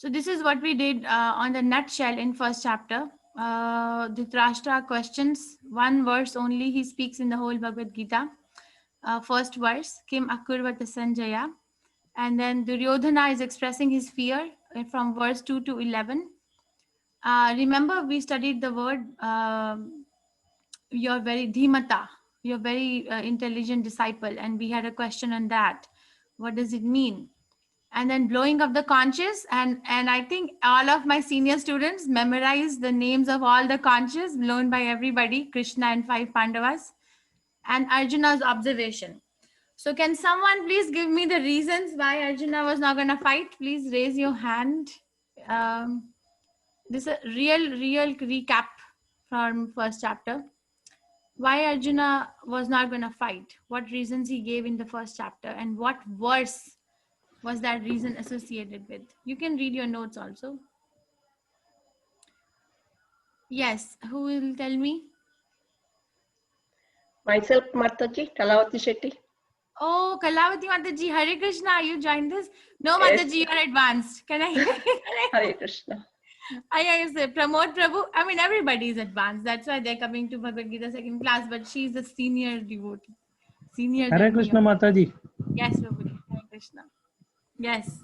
So this is what we did on the nutshell in first chapter. Dhritarashtra questions one verse only. He speaks in the whole Bhagavad Gita. First verse, Kim Akurvata Sanjaya. And then Duryodhana is expressing his fear from verse 2 to 11. Remember, we studied the word, you're very dhimata, you're very intelligent disciple. And we had a question on that. What does it mean? And then blowing of the conches, and I think all of my senior students memorized the names of all the conches blown by everybody, Krishna and 5 Pandavas, and Arjuna's observation. So can someone please give me the reasons why Arjuna was not going to fight? Please raise your hand. This is a real recap from first chapter. Why Arjuna was not going to fight, what reasons he gave in the first chapter, and what verse was that reason associated with. You can read your notes also. Yes, who will tell me? Myself, Mataji, Kalavati Shetty. Oh, Kalavati Mataji, Hare Krishna, you joined this? No, Yes. Mataji, you are advanced. Can I? Hare Krishna. I say Pramod Prabhu. I mean, everybody is advanced. That's why they're coming to Bhagavad Gita second class, but she's a senior devotee. Senior Hare than Krishna me. Mataji. Yes, Prabhu. Hare Krishna. Yes.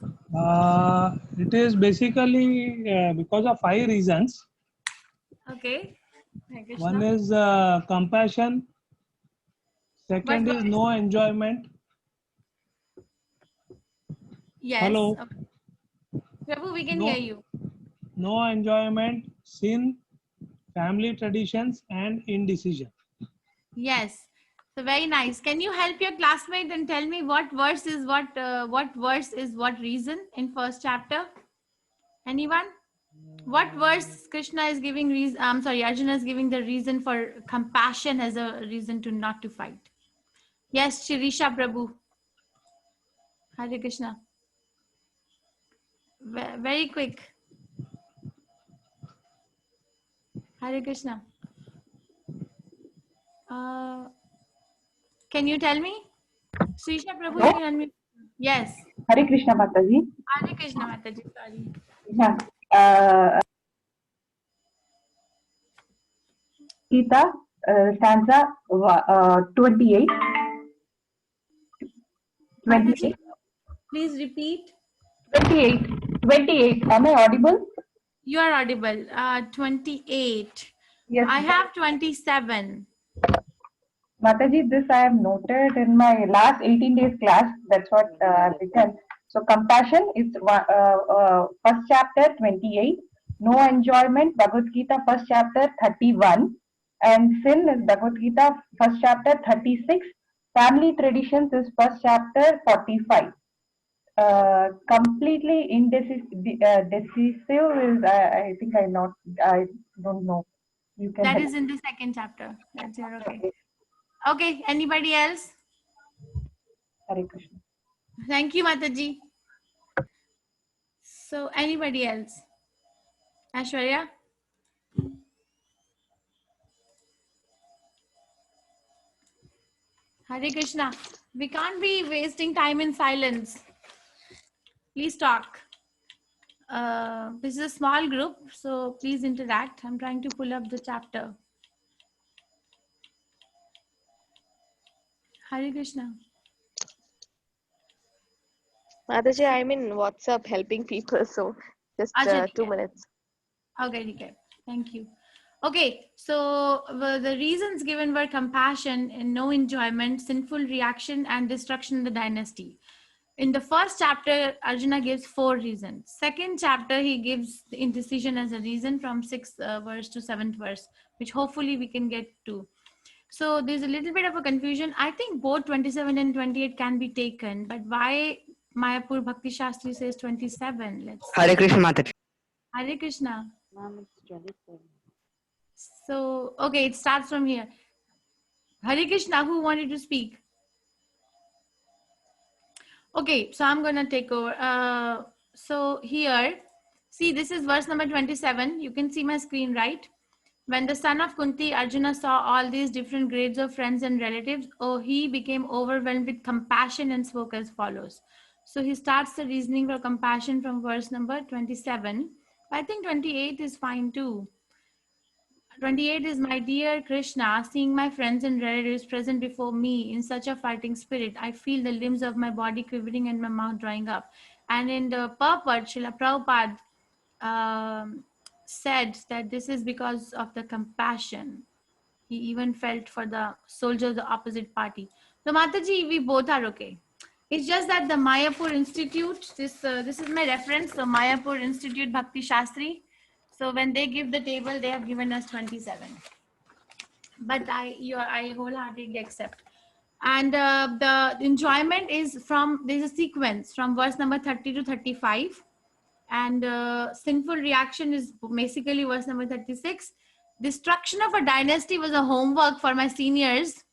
It is basically because of 5 reasons. Okay. Hare Krishna. One is compassion. Second is no enjoyment. Yes. Hello. Okay. Prabhu, we can No. hear you. No enjoyment, sin, family traditions, and indecision. Yes. So very nice. Can you help your classmate and tell me what verse is what reason in first chapter? Anyone? What verse Krishna is giving reason? I'm sorry, Arjuna is giving the reason for compassion as a reason to not to fight. Yes, Shirisha Prabhu. Hare Krishna. Very quick. Hare Krishna. Can you tell me? Shirisha Prabhu, you can unmute. Yes. Hare Krishna Mataji. Hare Krishna Mataji, sorry. Yeah. Gita, stanza 28. 28. Please repeat. 28. Am I audible? You are audible. 28. Yes. I have 27. Mataji, this I have noted in my last 18 days class. That's what I've written. So compassion is first chapter 28. No enjoyment, Bhagavad Gita first chapter 31. And sin is Bhagavad Gita first chapter 36. Family traditions is first chapter 45. Completely decisive is I think I don't know. You can. That is in the second chapter. That's your okay. Okay, anybody else? Hare Krishna. Thank you, Mataji. So, anybody else? Ashwarya? Hare Krishna. We can't be wasting time in silence. Please talk. This is a small group, so please interact. I'm trying to pull up the chapter. Hare Krishna. Mataji, I'm in WhatsApp helping people, so just 2 minutes. Okay. Thank you. Okay, so the reasons given were compassion and no enjoyment, sinful reaction, and destruction of the dynasty. In the first chapter, Arjuna gives 4 reasons. Second chapter, he gives the indecision as a reason from 6th verse to 7th verse, which hopefully we can get to. So there's a little bit of a confusion. I think both 27 and 28 can be taken, but why Mayapur Bhakti Shastri says 27? Let's see. Hare Krishna Mataji. Hare Krishna. So, okay, it starts from here. Hare Krishna, who wanted to speak? Okay, so I'm going to take over. So here, see, this is verse number 27. You can see my screen, right? When the son of Kunti, Arjuna, saw all these different grades of friends and relatives, he became overwhelmed with compassion and spoke as follows. So he starts the reasoning for compassion from verse number 27. I think 28 is fine too. 28 is, my dear Krishna, seeing my friends and relatives present before me in such a fighting spirit, I feel the limbs of my body quivering and my mouth drying up. And in the purport, Srila Prabhupada said that this is because of the compassion. He even felt for the soldiers of the opposite party. So Mataji, we both are okay. It's just that the Mayapur Institute, this is my reference, so Mayapur Institute Bhakti Shastri. So when they give the table, they have given us 27. But I wholeheartedly accept. And the enjoyment is from, there's a sequence from verse number 30 to 35. And sinful reaction is basically verse number 36. Destruction of a dynasty was a homework for my seniors,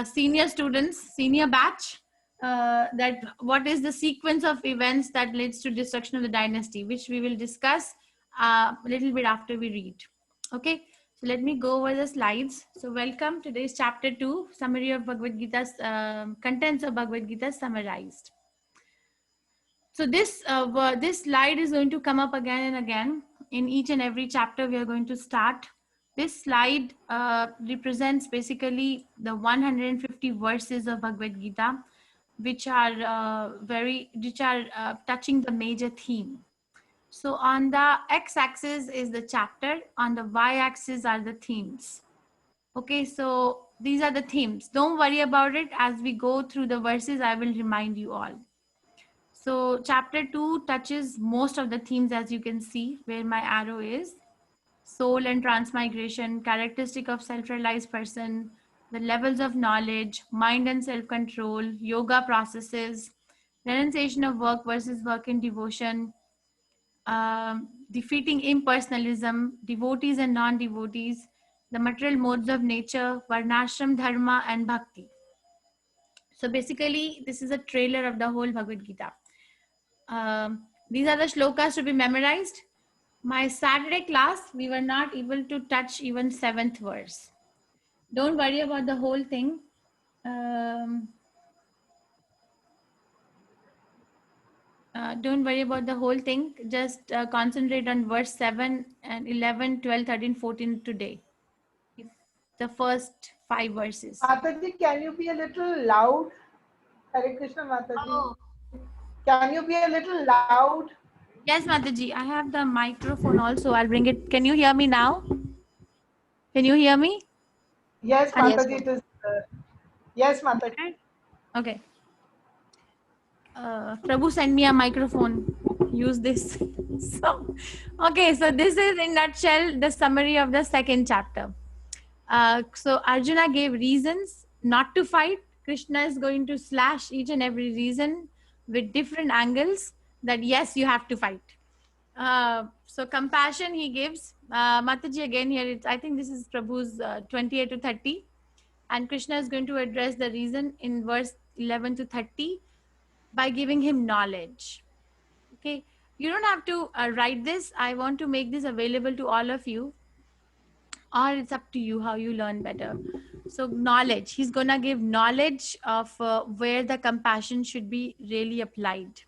senior students, senior batch. That what is the sequence of events that leads to destruction of the dynasty, which we will discuss a little bit after we read. Okay, so let me go over the slides. So welcome, today's chapter 2, summary of Bhagavad Gita's contents of Bhagavad Gita summarized. So this slide is going to come up again and again. In each and every chapter we are going to start. This slide represents basically the 150 verses of Bhagavad Gita, which are touching the major theme. So on the x-axis is the chapter, on the y-axis are the themes. Okay, so these are the themes. Don't worry about it. As we go through the verses, I will remind you all. So chapter 2 touches most of the themes, as you can see where my arrow is. Soul and transmigration, characteristic of self-realized person, the levels of knowledge, mind and self-control, yoga processes, renunciation of work versus work in devotion, defeating impersonalism, devotees and non-devotees, the material modes of nature, varnashram dharma and bhakti. So basically, this is a trailer of the whole Bhagavad Gita. These are the shlokas to be memorized. My Saturday class, we were not able to touch even 7th verse. Don't worry about the whole thing. Don't worry about the whole thing. Just concentrate on verse 7 and 11, 12, 13, 14 today. The first 5 verses. Mataji, can you be a little loud? Hare Krishna, Mataji. Oh. Can you be a little loud? Yes, Mataji, I have the microphone also. I'll bring it. Can you hear me now? Can you hear me? Yes, Yes, Mataji, it is. Yes, Mataji. Okay. Prabhu, send me a microphone. Use this. So, okay, so this is in nutshell the summary of the second chapter. So Arjuna gave reasons not to fight. Krishna is going to slash each and every reason with different angles that yes, you have to fight. So compassion he gives. Mataji again here, I think this is Prabhu's 28 to 30. And Krishna is going to address the reason in verse 11 to 30 by giving him knowledge. Okay, you don't have to write this. I want to make this available to all of you, or it's up to you how you learn better. So knowledge, he's gonna give knowledge of where the compassion should be really applied.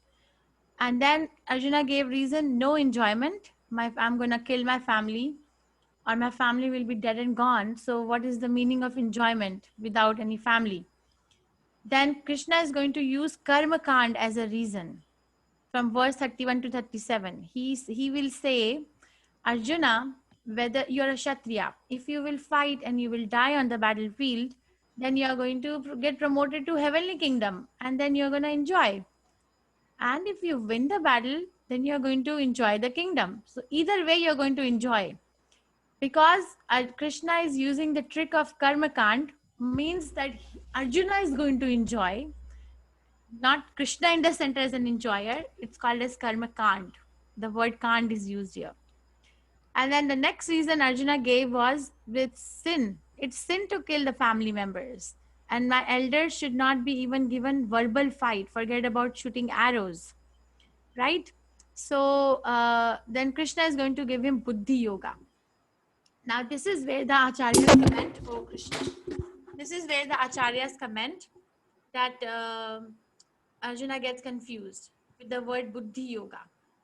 And then Arjuna gave reason, no enjoyment. I'm gonna kill my family, or my family will be dead and gone. So what is the meaning of enjoyment without any family? Then Krishna is going to use karma kand as a reason from verse 31 to 37. He will say, Arjuna, whether you're a Kshatriya, if you will fight and you will die on the battlefield, then you're going to get promoted to heavenly kingdom and then you're going to enjoy. And if you win the battle, then you're going to enjoy the kingdom. So either way, you're going to enjoy. Because Krishna is using the trick of karma kand, means that Arjuna is going to enjoy, not Krishna in the center as an enjoyer. It's called as karma kand. The word kand is used here. And then the next reason Arjuna gave was with sin. It's sin to kill the family members. And my elders should not be even given verbal fight. Forget about shooting arrows. Right? So then Krishna is going to give him buddhi yoga. Now this is where the acharyas comment. Oh Krishna. This is where the acharyas comment that Arjuna gets confused with the word Buddhi Yoga.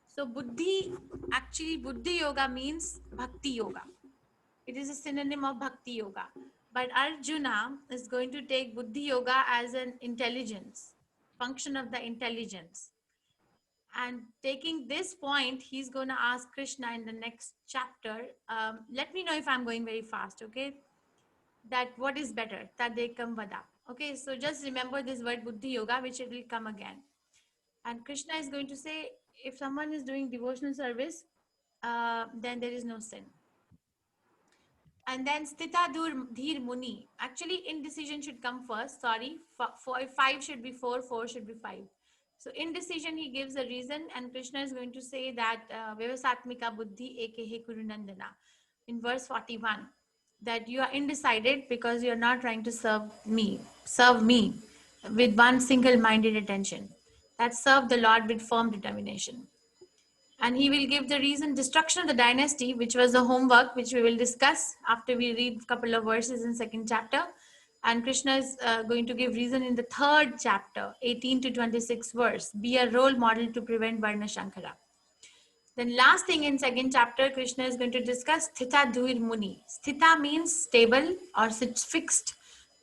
So Buddhi, actually Buddhi Yoga means Bhakti Yoga. It is a synonym of Bhakti Yoga. But Arjuna is going to take Buddhi Yoga as an intelligence, function of the intelligence. And taking this point, he's going to ask Krishna in the next chapter. Let me know if I'm going very fast, okay? That what is better? Tadekam Vada. Okay, so just remember this word Buddhi Yoga, which it will come again. And Krishna is going to say, if someone is doing devotional service, then there is no sin. And then Sthita Dhir Muni. Actually, indecision should come first. Sorry, 5 should be 4, 4 should be 5. So indecision, he gives a reason, and Krishna is going to say that Vyavasatmika Buddhi Ekehe Kurunandana in verse 41, that you are indecided because you are not trying to serve me with one single-minded attention. That serve the Lord with firm determination. And he will give the reason, destruction of the dynasty, which was the homework, which we will discuss after we read a couple of verses in second chapter. And Krishna is going to give reason in the third chapter, 18 to 26 verse, be a role model to prevent Varna Shankara. Then last thing in second chapter, Krishna is going to discuss Sthita Dhir Muni. Sthita means stable or fixed.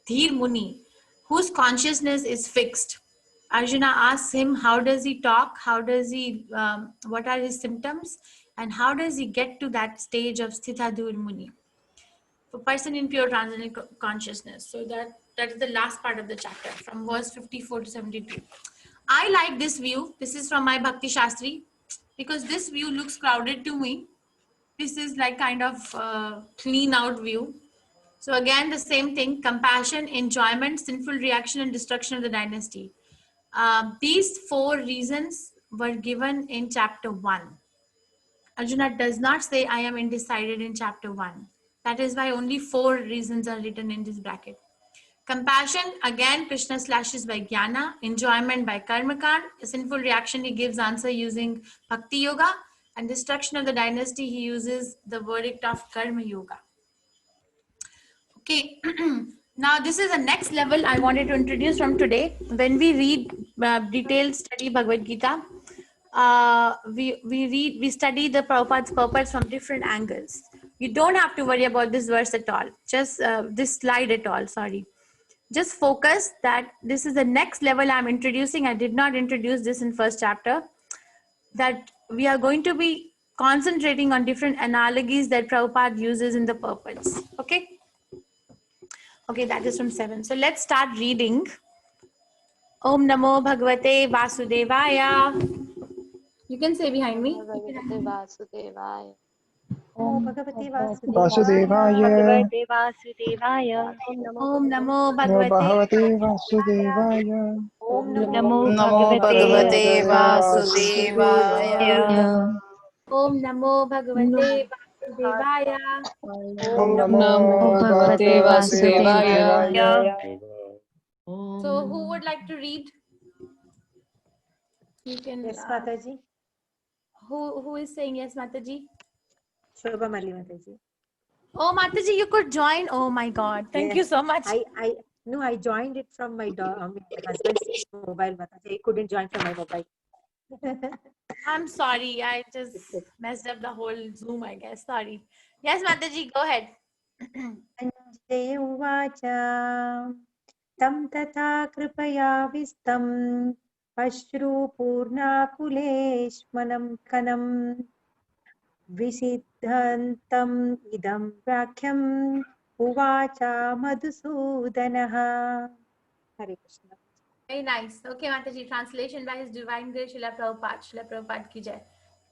Dhir Muni, whose consciousness is fixed. Arjuna asks him, how does he talk? How does he, what are his symptoms? And how does he get to that stage of Sthita Dhir Muni? For person in pure transcendental consciousness. So that is the last part of the chapter from verse 54 to 72. I like this view. This is from my Bhakti Shastri, because this view looks crowded to me. This is like kind of clean out view. So again, the same thing, compassion, enjoyment, sinful reaction, and destruction of the dynasty. These 4 reasons were given in chapter 1. Arjuna does not say I am undecided in chapter 1. That is why only 4 reasons are written in this bracket. Compassion, again, Krishna slashes by jnana, enjoyment by karmakand, a sinful reaction, he gives answer using bhakti yoga, and destruction of the dynasty, he uses the verdict of karma yoga. Okay, now this is the next level I wanted to introduce from today. When we read detailed study Bhagavad Gita, we study the Prabhupada's purpose from different angles. You don't have to worry about this verse at all, just this slide at all, sorry. Just focus that this is the next level I'm introducing. I did not introduce this in first chapter, that we are going to be concentrating on different analogies that Prabhupada uses in the purpose. Okay. Okay, that is from 7. So let's start reading. Om Namo Bhagavate Vasudevaya. You can say behind me. Bhagavate Vasudevaya. Om Bhagavate Vasudevaya. Bhagavate Vasudevaya. Om Namo Namo Bhagavate. Bhagavate Vasudevaya. Om Namo Namo Bhagavate Vasudevaya. Om Namo Bhagavate Vasudevaya. Om Namo Bhagavate Vasudevaya. So who would like to read? You can. Yes, Mataji. Who is saying yes, Mataji? Shobha Mali Mataji. Oh, Mataji, you could join. Oh my God, thank you so much. I joined it from my husband's mobile, Mataji. I couldn't join from my mobile. I'm sorry, I just messed up the whole Zoom, I guess. Sorry. Yes, Mataji, go ahead. Sanjaya uvacha tam tata kripayavistam ashru purnakuleshmanam kanam visiddhantam idam vakhyam uvacha madhusudanaha. Hare Krishna. Very nice. Okay, Mataji, translation by His Divine Grace, Srila Prabhupada. Srila Prabhupada ki jai.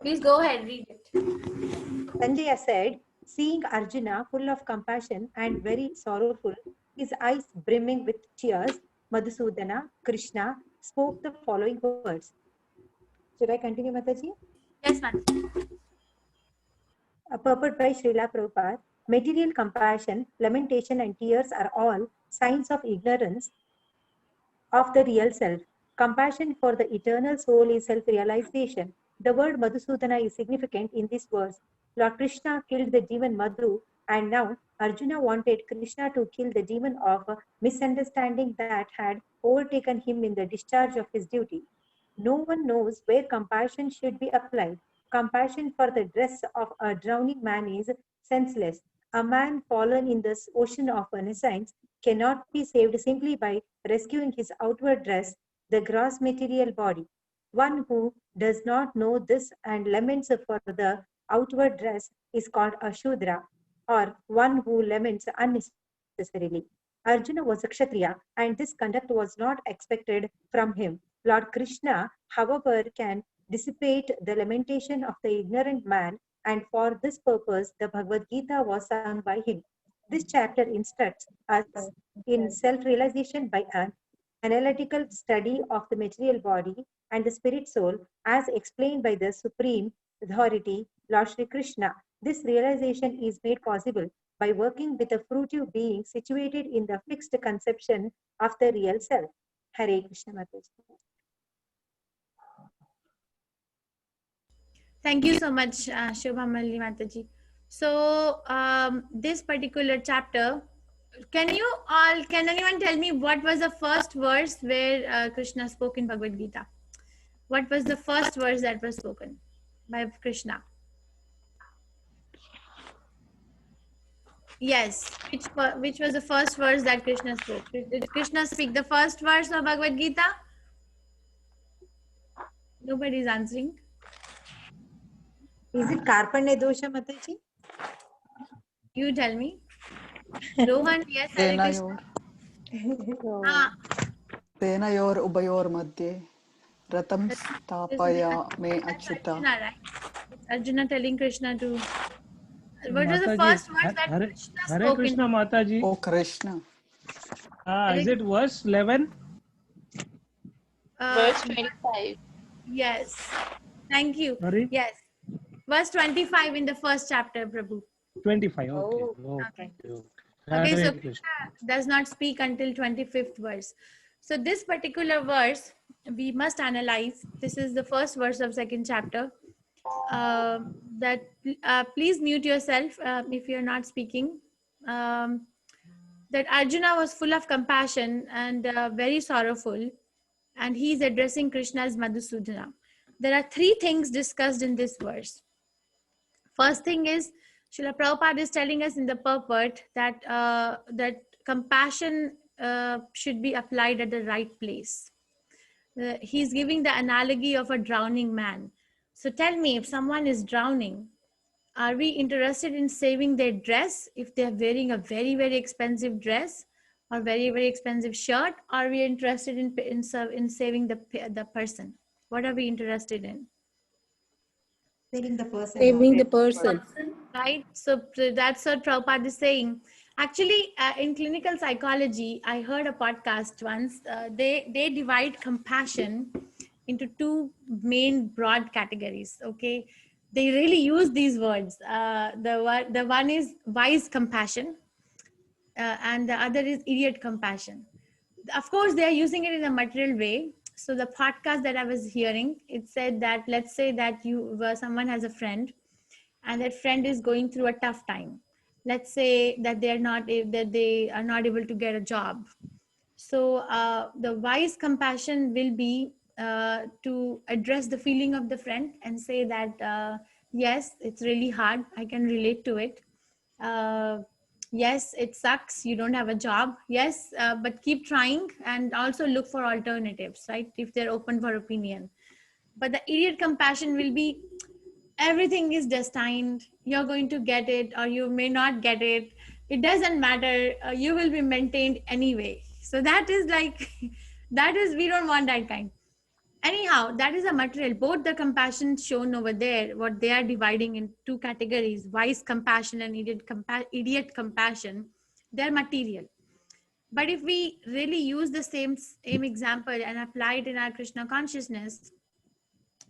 Please go ahead, read it. Sanjaya said, seeing Arjuna full of compassion and very sorrowful, his eyes brimming with tears, Madhusudana, Krishna, spoke the following words. Should I continue, Mataji? Yes, Mataji. Purport by Srila Prabhupada. Material compassion, lamentation and tears are all signs of ignorance of the real self. Compassion for the eternal soul is self-realization. The word Madhusudana is significant in this verse. Lord Krishna killed the demon Madhu And now Arjuna wanted Krishna to kill the demon of misunderstanding that had overtaken him in the discharge of his duty. No one knows where compassion should be applied. Compassion for the dress of a drowning man is senseless. A man fallen in this ocean of innocence cannot be saved simply by rescuing his outward dress, the gross material body. One who does not know this and laments for the outward dress is called a Shudra, or one who laments unnecessarily. Arjuna was a Kshatriya, and this conduct was not expected from him. Lord Krishna, however, can dissipate the lamentation of the ignorant man, and for this purpose, the Bhagavad Gita was sung by him. This chapter instructs us in self-realization by an analytical study of the material body and the spirit soul as explained by the supreme authority, Lord Shri Krishna. This realization is made possible by working with a fruitive being situated in the fixed conception of the real self. Hare Krishna Mataji. Thank you so much, Shobha Malli Mataji. So this particular chapter, can anyone tell me what was the first verse where Krishna spoke in Bhagavad Gita? What was the first verse that was spoken by Krishna? Yes, which was the first verse that Krishna spoke? Did Krishna speak the first verse of Bhagavad Gita? Nobody is answering. Is it Karpanya Dosha Mataji? You tell me. Rohan, yes, Hare Krishna. Ah, Tenayor ubayor madhye ratam this is stapaya me that's achyuta. Arjuna, right? Arjuna telling Krishna to. What was the Mataji, first verse that Hare, Krishna Hare spoke Krishna in? Mataji. O Krishna. Is it verse 11? Verse 25. Yes. Thank you. Sorry? Yes. Verse 25 in the first chapter, Prabhu. 25. Okay. Oh, Okay. Okay. Okay, Hare so Krishna. Krishna does not speak until 25th verse. So this particular verse, we must analyze. This is the first verse of second chapter. That please mute yourself if you're not speaking. That Arjuna was full of compassion and very sorrowful, and he's addressing Krishna as Madhusudana. There are three things discussed in this verse. First thing is, Srila Prabhupada is telling us in the purport that that compassion should be applied at the right place. He's giving the analogy of a drowning man. So tell me, if someone is drowning, are we interested in saving their dress if they're wearing a very, very expensive dress or very, very expensive shirt? Or are we interested in saving the person? What are we interested in? saving the person. Saving the Lord. person. Right? So that's what Prabhupada is saying. Actually, in clinical psychology, I heard a podcast once. They divide compassion into two main broad categories. Okay, they really use these words. The one is wise compassion, and the other is idiot compassion. Of course, they are using it in a material way. So the podcast that I was hearing, it said that let's say that someone has a friend, and that friend is going through a tough time. Let's say that they are not able to get a job. So the wise compassion will be to address the feeling of the friend and say that yes, it's really hard, I can relate to it. Yes, it sucks, you don't have a job. Yes, but keep trying, and also look for alternatives, right, if they're open for opinion. But the idiot compassion will be, everything is destined, you're going to get it or you may not get it, it doesn't matter, you will be maintained anyway. So that is like that is, we don't want that kind. Anyhow, that is a material. Both the compassion shown over there, what they are dividing in two categories, wise compassion and idiot compassion, they're material. But if we really use the same example and apply it in our Krishna consciousness,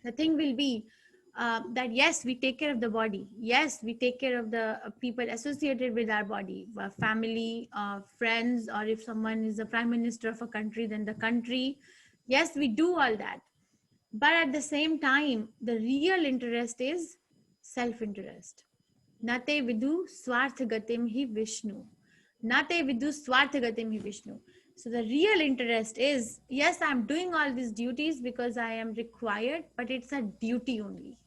the thing will be that yes, we take care of the body. Yes, we take care of the people associated with our body, family, friends, or if someone is the prime minister of a country, then the country. Yes, we do all that. But at the same time, the real interest is self-interest. Nate vidu swarthagatim hi Vishnu. Nate vidu swarthagatim hi Vishnu. So the real interest is, yes, I'm doing all these duties because I am required, but it's a duty only.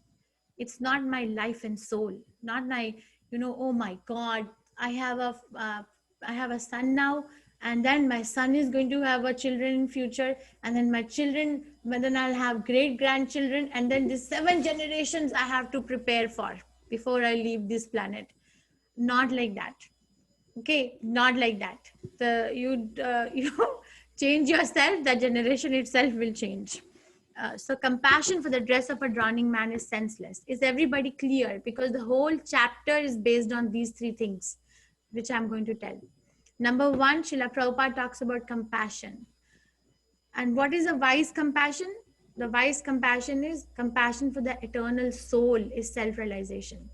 It's not my life and soul, not my, oh my God, I have a son now, and then my son is going to have a children in future, and then my children, but then I'll have great grandchildren, and then the 7 generations I have to prepare for before I leave this planet. Not like that. Okay, not like that. Change yourself, the generation itself will change. So compassion for the dress of a drowning man is senseless. Is everybody clear? Because the whole chapter is based on these 3 things, which I'm going to tell. Number 1, Srila Prabhupada talks about compassion. And what is a wise compassion? The wise compassion is compassion for the eternal soul, is self-realization.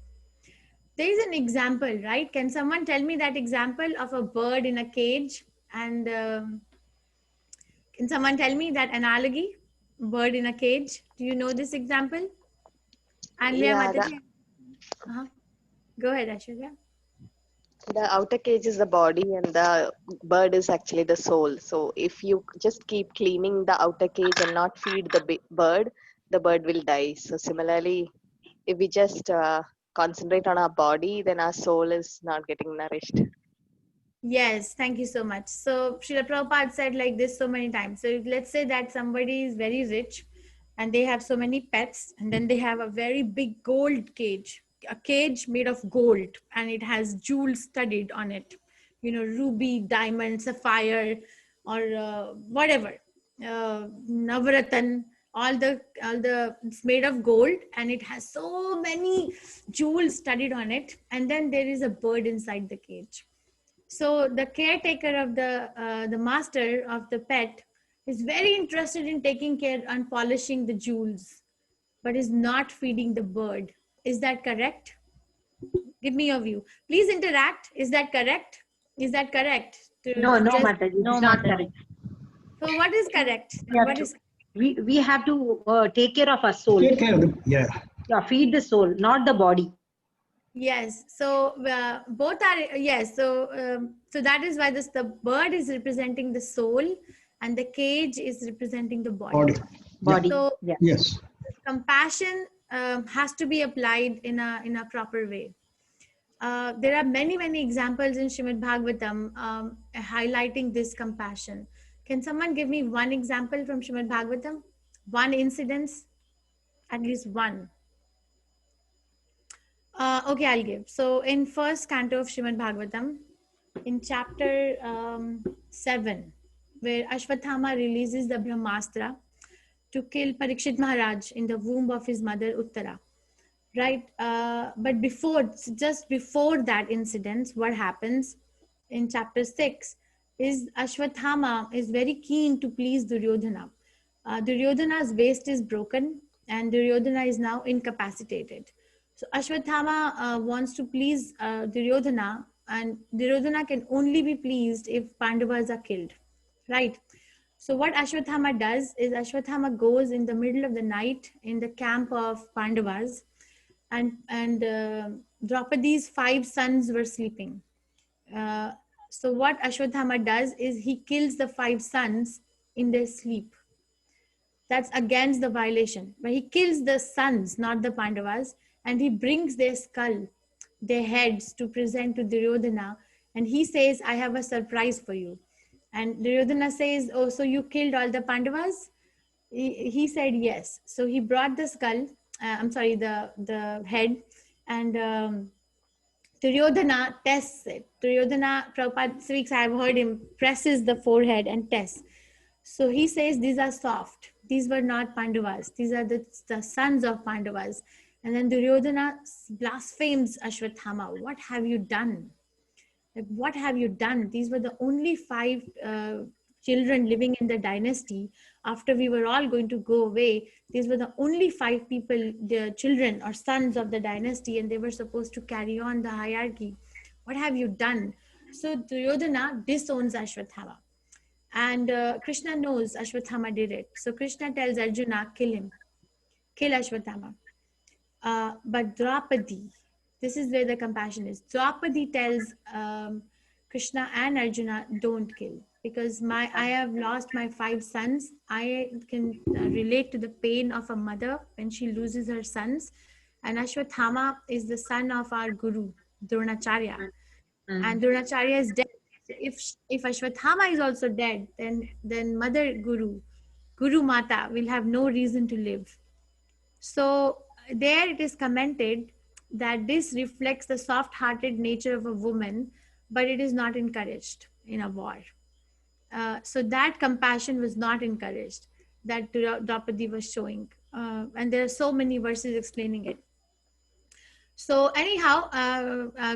There is an example, right? Can someone tell me that example of a bird in a cage? And can someone tell me that analogy? Bird in a cage. Do you know this example? Anlia Yeah, Mataji. Go ahead, Ashwarya. the outer cage is the body and the bird is actually the soul. So if you just keep cleaning the outer cage and not feed the bird, the bird will die. So similarly, if we just concentrate on our body, then our soul is not getting nourished. Yes, thank you so much. So Srila Prabhupada said like this so many times. So let's say that somebody is very rich and they have so many pets, and then they have a very big gold cage, a cage made of gold, and it has jewels studded on it, ruby, diamond, sapphire, or whatever, Navratan, it's made of gold, and it has so many jewels studded on it, and then there is a bird inside the cage. So the caretaker of the master of the pet is very interested in taking care and polishing the jewels, but is not feeding the bird. Is that correct? Give me your view. Please interact. Is that correct? Is that correct? No, Mataji, it's not correct. So what is correct? We have to take care of our soul. Take care of the, yeah. Yeah, feed the soul, not the body. Yes. So both are, yes. So that is why the bird is representing the soul, and the cage is representing the body. Body. So Yeah. Yes. compassion has to be applied in a proper way. There are many examples in Srimad Bhagavatam highlighting this compassion. Can someone give me one example from Srimad Bhagavatam? One incidence, at least one. Okay, I'll give. So in first canto of Srimad Bhagavatam, in chapter 7, where Ashwathama releases the Brahmastra to kill Parikshit Maharaj in the womb of his mother Uttara. Right? But just before that incident, what happens in chapter 6 is Ashwathama is very keen to please Duryodhana. Duryodhana's waist is broken and Duryodhana is now incapacitated. So Ashwathama wants to please Duryodhana, and Duryodhana can only be pleased if Pandavas are killed. Right? So what Ashwathama does is Ashwathama goes in the middle of the night in the camp of Pandavas, and Draupadi's 5 sons were sleeping. So what Ashwathama does is he kills the 5 sons in their sleep. That's against the violation. But he kills the sons, not the Pandavas, and he brings their skull, their heads, to present to Duryodhana, and he says, I have a surprise for you. And Duryodhana says, oh, so you killed all the Pandavas? He said yes. So he brought the skull, the head, and Duryodhana tests it. Duryodhana, Prabhupada speaks, I have heard him, presses the forehead and tests. So he says, these are soft. These were not Pandavas. These are the sons of Pandavas. And then Duryodhana blasphemes Ashwathama. What have you done? Like, what have you done? These were the only 5 children living in the dynasty. After we were all going to go away, these were the only 5 people, the children or sons of the dynasty, and they were supposed to carry on the hierarchy. What have you done? So Duryodhana disowns Ashwathama. And Krishna knows Ashwathama did it. So Krishna tells Arjuna, kill him. Kill Ashwathama. But Draupadi, This is where the compassion is. Draupadi tells Krishna and Arjuna, don't kill, because I have lost my 5 sons. I can relate to the pain of a mother when she loses her sons. And Ashwathama is the son of our guru, Dronacharya. And Dronacharya is dead. If Ashwathama is also dead, then Mother Guru Mata will have no reason to live. So there it is commented that this reflects the soft-hearted nature of a woman, but it is not encouraged in a war. So that compassion was not encouraged, that Draupadi was showing. And there are so many verses explaining it. So anyhow,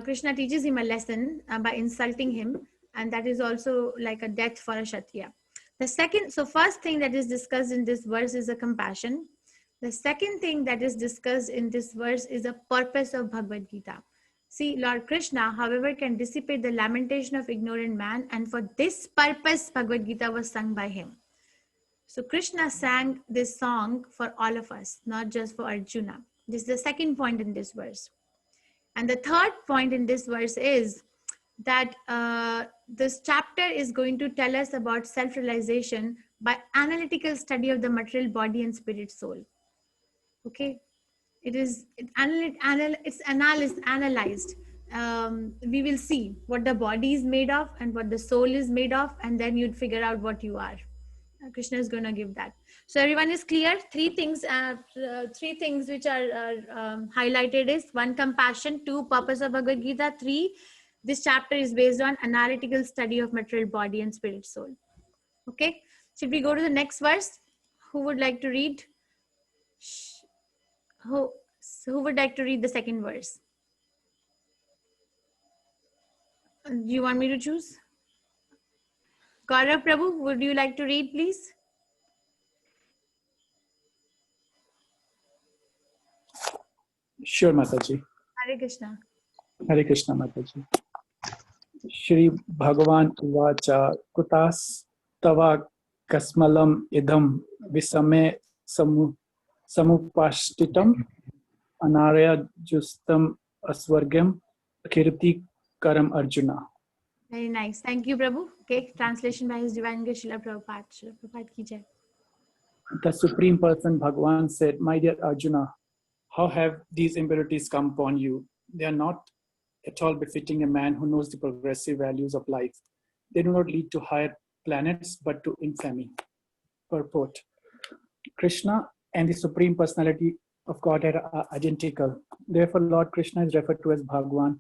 Krishna teaches him a lesson by insulting him, and that is also like a death for a Kshatriya. First thing that is discussed in this verse is a compassion. The second thing that is discussed in this verse is the purpose of Bhagavad Gita. See, Lord Krishna, however, can dissipate the lamentation of ignorant man, and for this purpose, Bhagavad Gita was sung by him. So Krishna sang this song for all of us, not just for Arjuna. This is the second point in this verse. And the third point in this verse is that this chapter is going to tell us about self-realization by analytical study of the material body and spirit soul. Okay, it's analyzed. We will see what the body is made of and what the soul is made of, and then you'd figure out what you are. Krishna is going to give that. So everyone is clear. Three things which are highlighted is: 1, compassion; 2, purpose of Bhagavad Gita; 3, this chapter is based on analytical study of material body and spirit soul. Okay, should we go to the next verse? Who would like to read? Who would like to read the second verse? Do you want me to choose? Gaurav Prabhu, would you like to read, please? Sure, Mataji. Hare Krishna. Hare Krishna, Mataji. Shri Bhagavan Uvacha Kutas Tava Kasmalam Idam Visame Samupashtitam Anarya Justam Aswargam Kirti Karam Arjuna. Very nice. Thank you, Prabhu. Okay, translation by His Divine Grace Srila Prabhupada. Srila Prabhupada ki jai. The Supreme Person Bhagavan said, "My dear Arjuna, how have these impurities come upon you? They are not at all befitting a man who knows the progressive values of life. They do not lead to higher planets, but to infamy." Purport: Krishna and the Supreme Personality of Godhead are identical. Therefore, Lord Krishna is referred to as Bhagavan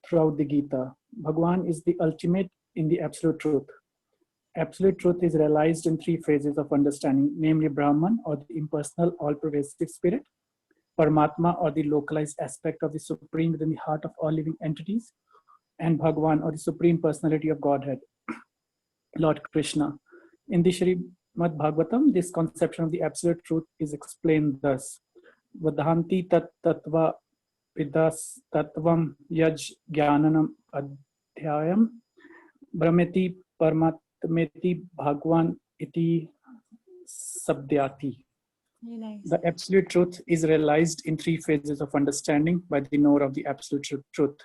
throughout the Gita. Bhagavan is the ultimate in the absolute truth. Absolute truth is realized in 3 phases of understanding, namely Brahman, or the impersonal, all-pervasive spirit; Paramatma, or the localized aspect of the Supreme within the heart of all living entities; and Bhagavan, or the Supreme Personality of Godhead, Lord Krishna. In the Srimad Bhagavatam, this conception of the absolute truth is explained thus: Vadhanti tat tattva vidas tattvam yaj jnanam adhyayam brahmeti paramatmeti bhagwan iti sabdyati. Nice. The absolute truth is realized in 3 phases of understanding by the knower of the absolute truth,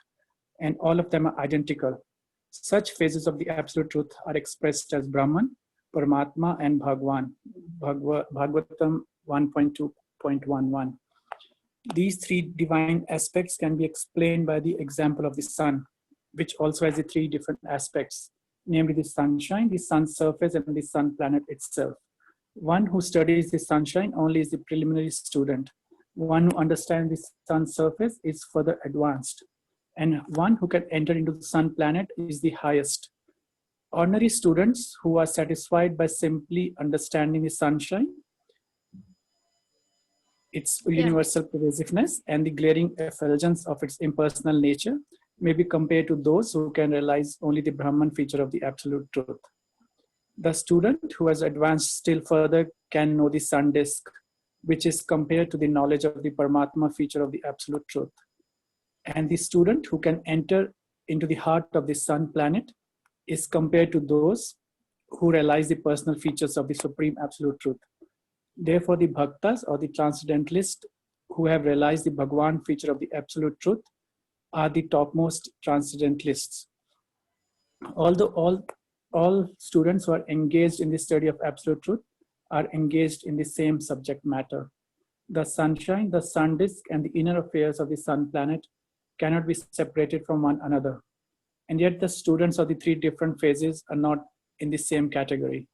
and all of them are identical. Such phases of the absolute truth are expressed as Brahman, Paramatma, and Bhagwan. Bhagavatam 1.2.11. These 3 divine aspects can be explained by the example of the sun, which also has the 3 different aspects, namely the sunshine, the sun's surface, and the sun planet itself. One who studies the sunshine only is the preliminary student. One who understands the sun's surface is further advanced. And one who can enter into the sun planet is the highest. Ordinary students who are satisfied by simply understanding the sunshine, its universal pervasiveness, and the glaring effulgence of its impersonal nature, may be compared to those who can realize only the Brahman feature of the absolute truth. The student who has advanced still further can know the sun disk, which is compared to the knowledge of the Paramatma feature of the absolute truth. And the student who can enter into the heart of the sun planet is compared to those who realize the personal features of the supreme absolute truth. Therefore, the bhaktas, or the transcendentalists who have realized the Bhagwan feature of the absolute truth, are the topmost transcendentalists. Although all students who are engaged in the study of absolute truth are engaged in the same subject matter. The sunshine, the sun disk, and the inner affairs of the sun planet cannot be separated from one another. And yet the students of the three different phases are not in the same category.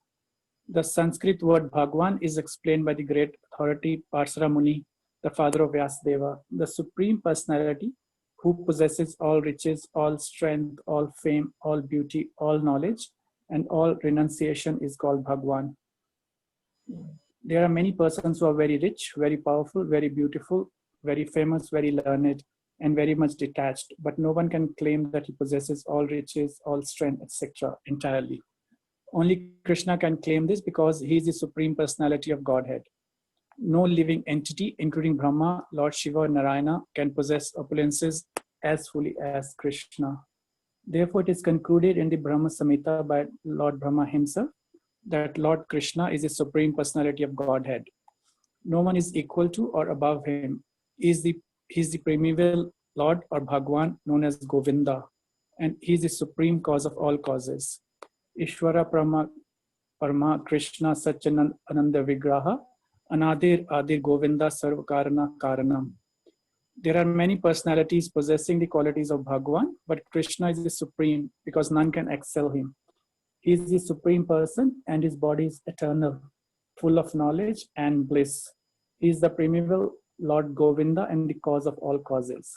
The Sanskrit word Bhagwan is explained by the great authority Parsara Muni, the father of Vyasadeva, the Supreme Personality who possesses all riches, all strength, all fame, all beauty, all knowledge, and all renunciation is called Bhagwan. There are many persons who are very rich, very powerful, very beautiful, very famous, very learned, and very much detached, but no one can claim that he possesses all riches, all strength, etc. entirely. Only Krishna can claim this because he is the Supreme Personality of Godhead. No living entity, including Brahma, Lord Shiva, or Narayana, can possess opulences as fully as Krishna. Therefore, it is concluded in the Brahma Samhita by Lord Brahma himself that Lord Krishna is the Supreme Personality of Godhead. No one is equal to or above him. He is the primeval Lord or Bhagwan known as Govinda, and he is the supreme cause of all causes. Ishvara Parama Krishna Satchidananda Vigraha Anadir Adir Govinda Sarvakarana Karanam. There are many personalities possessing the qualities of Bhagwan, but Krishna is the supreme because none can excel him. He is the supreme person and his body is eternal, full of knowledge and bliss. He is the primeval Lord Govinda and the cause of all causes.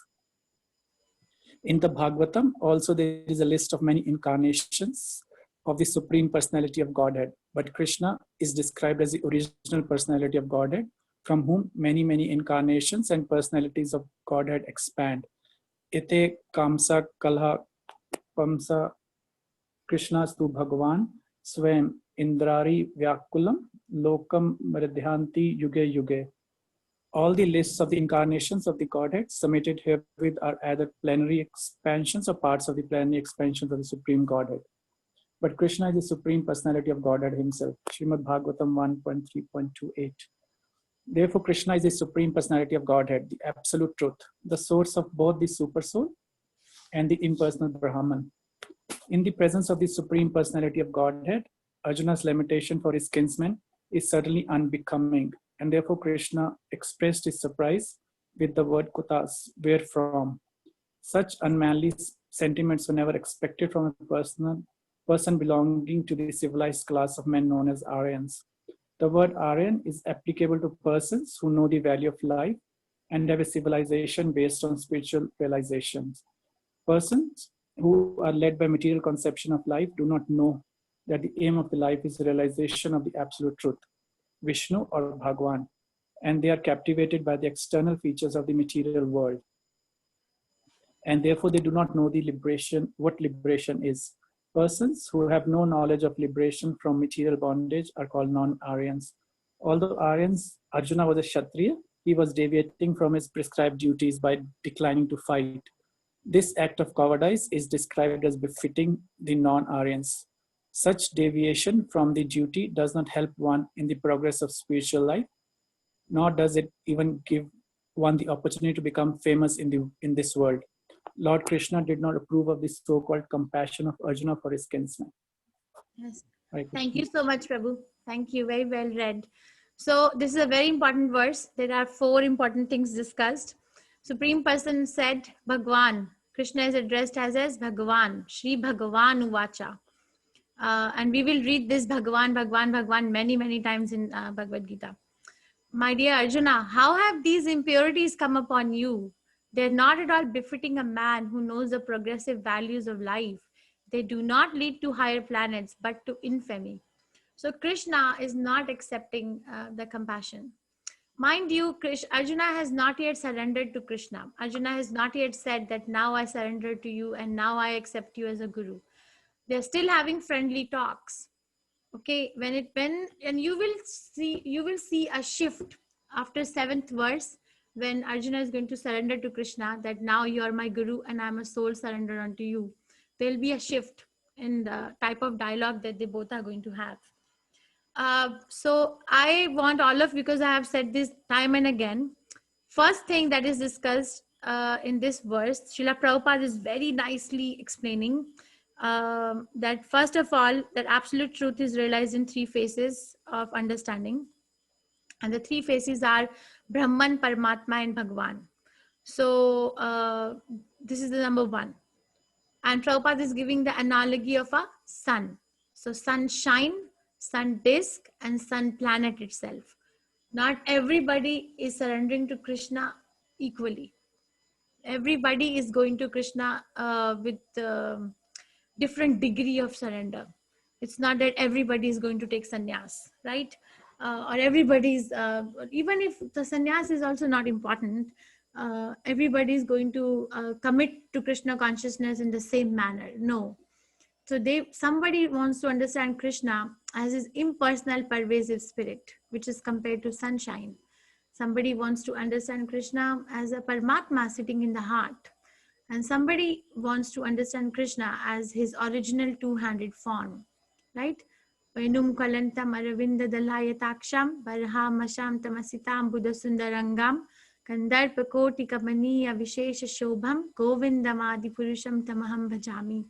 In the Bhagavatam, also there is a list of many incarnations of the Supreme Personality of Godhead, but Krishna is described as the original personality of Godhead, from whom many, many incarnations and personalities of Godhead expand. Ite Kamsa Kalha Pamsa Krishnastu Bhagavan Swayam Indrari Vyakulam Lokam Mridhyanti Yuge Yuge. All the lists of the incarnations of the Godhead submitted herewith are either plenary expansions or parts of the plenary expansions of the Supreme Godhead. But Krishna is the Supreme Personality of Godhead himself. Srimad Bhagavatam 1.3.28. Therefore, Krishna is the Supreme Personality of Godhead, the Absolute Truth, the source of both the Supersoul and the impersonal Brahman. In the presence of the Supreme Personality of Godhead, Arjuna's lamentation for his kinsmen is certainly unbecoming, and therefore Krishna expressed his surprise with the word kutas, where from. Such unmanly sentiments were never expected from a person belonging to the civilized class of men known as Aryans. The word Aryan is applicable to persons who know the value of life and have a civilization based on spiritual realizations. Persons who are led by material conception of life do not know that the aim of the life is the realization of the absolute truth, Vishnu or Bhagwan, and they are captivated by the external features of the material world. And therefore they do not know the what liberation is. Persons who have no knowledge of liberation from material bondage are called non-Aryans. Although Arjuna was a Kshatriya, he was deviating from his prescribed duties by declining to fight. This act of cowardice is described as befitting the non-Aryans. Such deviation from the duty does not help one in the progress of spiritual life, nor does it even give one the opportunity to become famous in this world. Lord Krishna did not approve of the so-called compassion of Arjuna for his kinsman. Yes. Hare Thank Krishna. you so much, Prabhu. Thank you. Very well read. So this is a very important verse. There are 4 important things discussed. Supreme Person said Bhagwan. Krishna is addressed as Bhagavan, Shri Bhagavan Uvacha. And we will read this Bhagavan, Bhagwan, Bhagwan many, many times in Bhagavad Gita. My dear Arjuna, how have these impurities come upon you? They're not at all befitting a man who knows the progressive values of life. They do not lead to higher planets, but to infamy. So Krishna is not accepting the compassion. Mind you, Arjuna has not yet surrendered to Krishna. Arjuna has not yet said that now I surrender to you and now I accept you as a guru. They're still having friendly talks. Okay, and you will see a shift after 7th verse when Arjuna is going to surrender to Krishna, that now you are my guru and I'm a soul surrender unto you. There'll be a shift in the type of dialogue that they both are going to have. So I want all of, because I have said this time and again, first thing that is discussed in this verse, Srila Prabhupada is very nicely explaining that first of all, that absolute truth is realized in three phases of understanding. And the three phases are Brahman, Paramatma, and Bhagwan. So this is the number one. And Prabhupada is giving the analogy of a sun. So sunshine, sun disk, and sun planet itself. Not everybody is surrendering to Krishna equally. Everybody is going to Krishna with different degree of surrender. It's not that everybody is going to take sannyas, right? Or everybody's, even if the sannyas is also not important, everybody is going to commit to Krishna consciousness in the same manner. No. So somebody wants to understand Krishna as his impersonal pervasive spirit, which is compared to sunshine. Somebody wants to understand Krishna as a Paramatma sitting in the heart. And somebody wants to understand Krishna as his original two-handed form, right? Vainum kalantam aravinda dalayataksham barhamasham tamasitam buddha sundarangam kandarpa koti kamaniya vishesha shobham govindamadi purusham tamaham bhajami.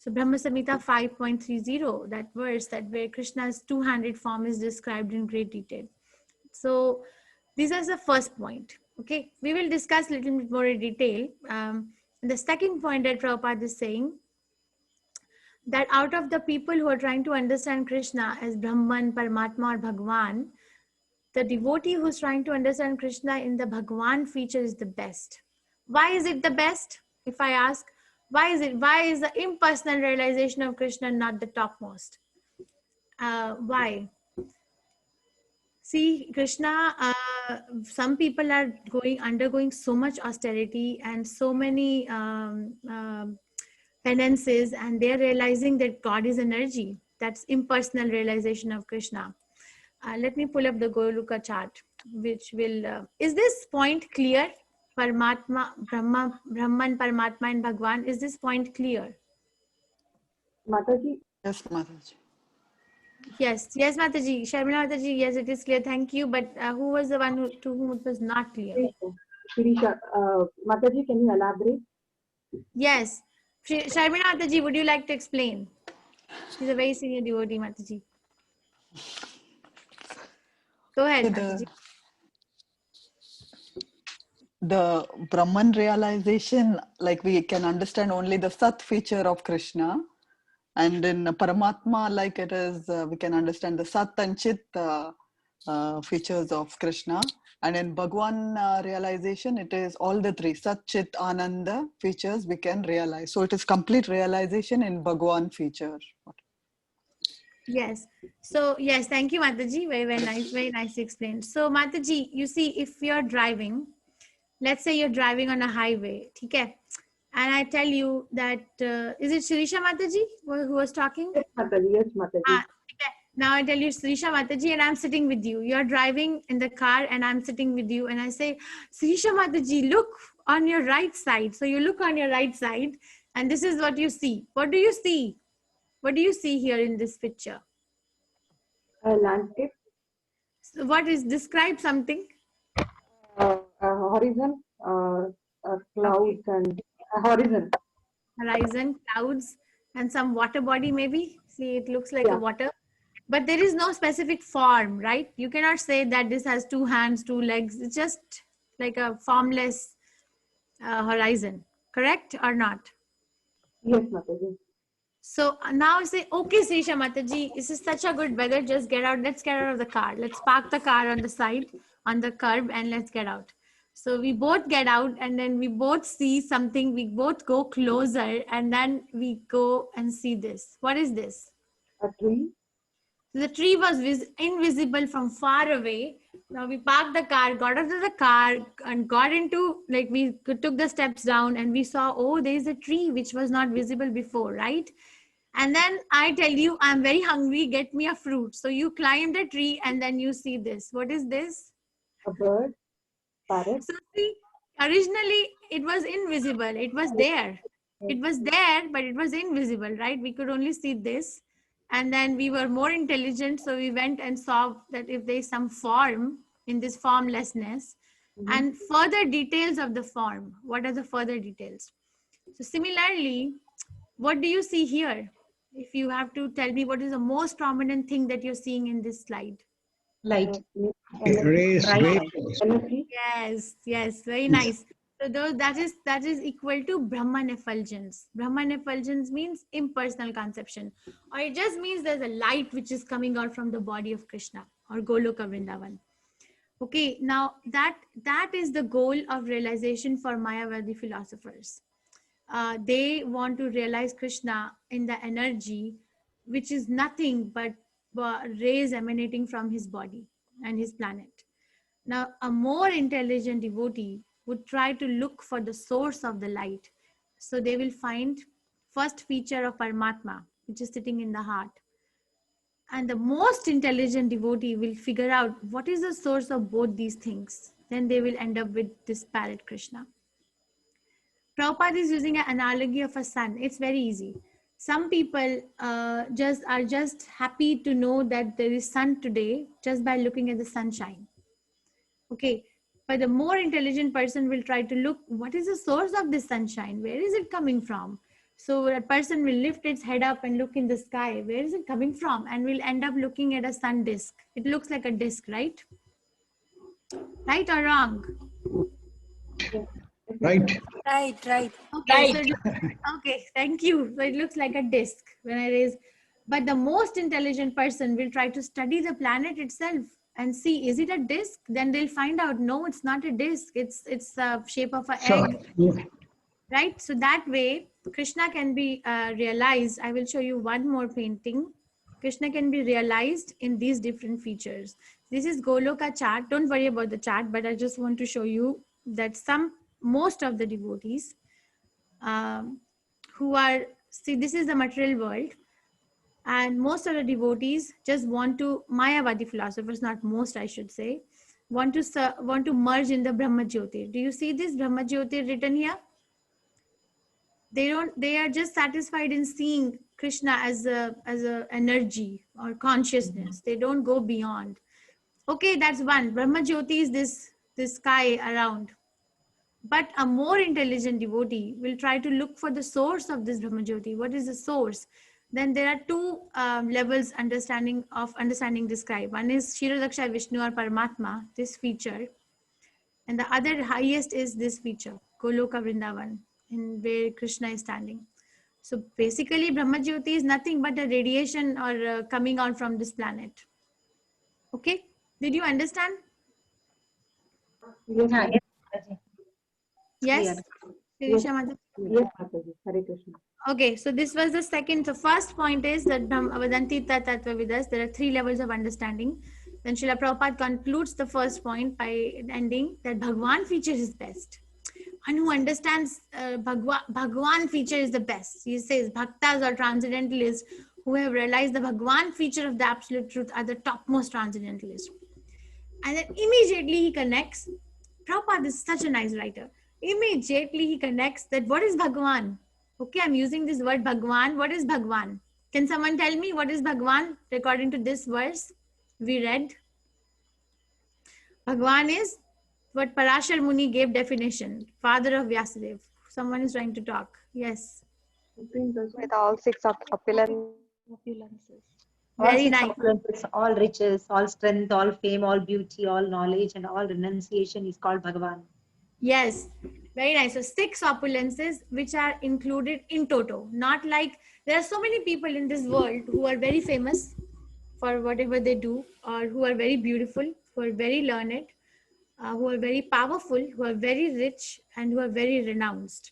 So Brahma Samhita 5.30, that verse that where Krishna's two-handed form is described in great detail. So this is the first point. Okay, we will discuss a little bit more in detail. The second point that Prabhupada is saying, that out of the people who are trying to understand Krishna as Brahman, Paramatma, or Bhagwan, the devotee who's trying to understand Krishna in the Bhagwan feature is the best. Why is it the best? If I ask, why is the impersonal realization of Krishna not the topmost? Why? See, Krishna, some people are undergoing so much austerity and so many penances, and they're realizing that God is energy. That's impersonal realization of Krishna. Let me pull up the Goluka chart, which will, is this point clear? Paramatma, Brahman, Paramatma, and Bhagwan, is this point clear? Mataji. Yes, Mataji. Yes, Mataji. Sharmila Mataji, yes, it is clear. Thank you. But who was the one to whom it was not clear? Shirisha, Mataji, can you elaborate? Yes. Sharmila Mataji, would you like to explain? She's a very senior devotee, Mataji. Go ahead, Mataji. The Brahman realization, like we can understand only the Sat feature of Krishna. And in Paramatma, like it is, we can understand the Sat and Chit features of Krishna. And in Bhagwan realization, it is all the three, Sat, Chit, Ananda features we can realize. So it is complete realization in Bhagwan feature. Yes. So, yes, thank you, Mataji. Very nicely explained. So, Mataji, you see, if you're driving, let's say you're driving on a highway, okay? And I tell you that, is it Shirisha Mataji who was talking? Yes, Mataji. Yes, Mataji. Okay. Now I tell you Shirisha Mataji, and I'm sitting with you. You're driving in the car and I'm sitting with you, and I say, Shirisha Mataji, look on your right side. So you look on your right side and this is what you see. What do you see? What do you see here in this picture? A landscape. So describe something? Horizon, clouds, and horizon. Horizon, clouds, and some water body maybe. See, it looks like a water. But there is no specific form, right? You cannot say that this has two hands, two legs. It's just like a formless horizon. Correct or not? Yes, Mataji. So now I say, okay, Srisha Mataji, this is such a good weather. Just get out. Let's get out of the car. Let's park the car on the side, on the curb, and let's get out. So we both get out, and then we both see something. We both go closer, and then we go and see this. What is this? A tree. The tree was invisible from far away. Now we parked the car, got out of the car, and got into, like, we took the steps down, and we saw, oh, there is a tree which was not visible before, right? And then I tell you, I'm very hungry, get me a fruit. So you climb the tree and then you see this. What is this? A bird. Parrot. So see, originally it was invisible. It was there. It was there, but it was invisible, right? We could only see this. And then we were more intelligent. So we went and saw that if there is some form in this formlessness, and further details of the form. What are the further details? So similarly, what do you see here? If you have to tell me what is the most prominent thing that you're seeing in this slide. Light. Rays, Right. vapors. Yes, very nice. So that is equal to Brahman effulgence. Brahman effulgence means impersonal conception, or it just means there's a light which is coming out from the body of Krishna or Goloka Vrindavan. Okay, now that is the goal of realization for Mayavadi philosophers. They want to realize Krishna in the energy, which is nothing but rays emanating from his body and his planet. Now, a more intelligent devotee would try to look for the source of the light. So they will find first feature of Paramatma, which is sitting in the heart. And the most intelligent devotee will figure out what is the source of both these things. Then they will end up with this parrot Krishna. Prabhupada is using an analogy of a sun. It's very easy. Some people are just happy to know that there is sun today just by looking at the sunshine. Okay, but the more intelligent person will try to look, what is the source of this sunshine? Where is it coming from? So a person will lift its head up and look in the sky. Where is it coming from? And will end up looking at a sun disk. It looks like a disk, right? Right or wrong? Right. Right. Okay, okay, thank you. So it looks like a disk when I raise. But the most intelligent person will try to study the planet itself and see, is it a disk? Then they'll find out, no, it's not a disk. It's a shape of an egg. Right? So that way, Krishna can be realized. I will show you one more painting. Krishna can be realized in these different features. This is Goloka chart. Don't worry about the chart, but I just want to show you that most of the devotees who are, see, this is the material world. And most of the devotees just want to, Mayavadi philosophers, not most I should say, want to merge in the Brahma Jyoti. Do you see this Brahma Jyoti written here? They are just satisfied in seeing Krishna as a energy or consciousness. They don't go beyond. Okay, that's one. Brahma Jyoti is this sky around. But a more intelligent devotee will try to look for the source of this Brahma Jyoti. What is the source? Then there are two levels understanding this sky. One is Kshirodaksha Vishnu or Paramatma, this feature. And the other highest is this feature, Goloka Vrindavan, in where Krishna is standing. So basically Brahma Jyoti is nothing but a radiation or coming out from this planet. Okay, did you understand? Yes. Yes. Hare Krishna. Okay, so this was the second. So first point is that Vadanti Tattva Vidas, there are three levels of understanding. Then Srila Prabhupada concludes the first point by ending that Bhagwan feature is best. One who understands Bhagwan feature is the best. He says Bhaktas or transcendentalists who have realized the Bhagwan feature of the absolute truth are the topmost transcendentalists. And then immediately he connects. Prabhupada is such a nice writer. Immediately he connects that what is Bhagwan? Okay, I'm using this word Bhagwan. What is Bhagwan? Can someone tell me what is Bhagwan according to this verse we read? Bhagwan is what Parashar Muni gave definition, father of Vyasadeva. Someone is trying to talk. Yes. With all six opulences. Very nice. All riches, all strength, all fame, all beauty, all knowledge, and all renunciation is called Bhagavan. Yes, very nice. So 6 opulences which are included in toto. Not like there are so many people in this world who are very famous for whatever they do, or who are very beautiful, who are very learned, who are very powerful, who are very rich, and who are very renounced.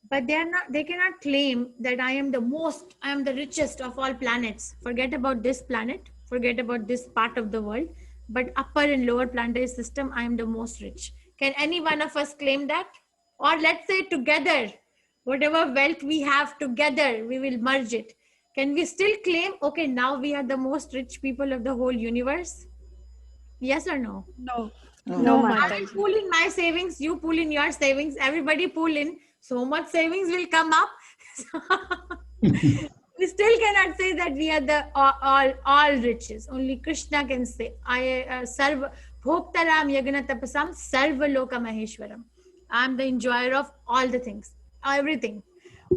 But they cannot claim that I am the richest of all planets. Forget about this planet, forget about this part of the world, but upper and lower planetary system, I am the most rich. Can any one of us claim that? Or let's say together, whatever wealth we have together, we will merge it. Can we still claim, okay, now we are the most rich people of the whole universe? Yes or no? No. I will pool in my savings, you pool in your savings, everybody pool in. So much savings will come up. We still cannot say that we are the all riches. Only Krishna can say, I serve Bhoktaram Yagana Tapasam Sarvaloka Maheshwaram. I'm the enjoyer of all the things, everything,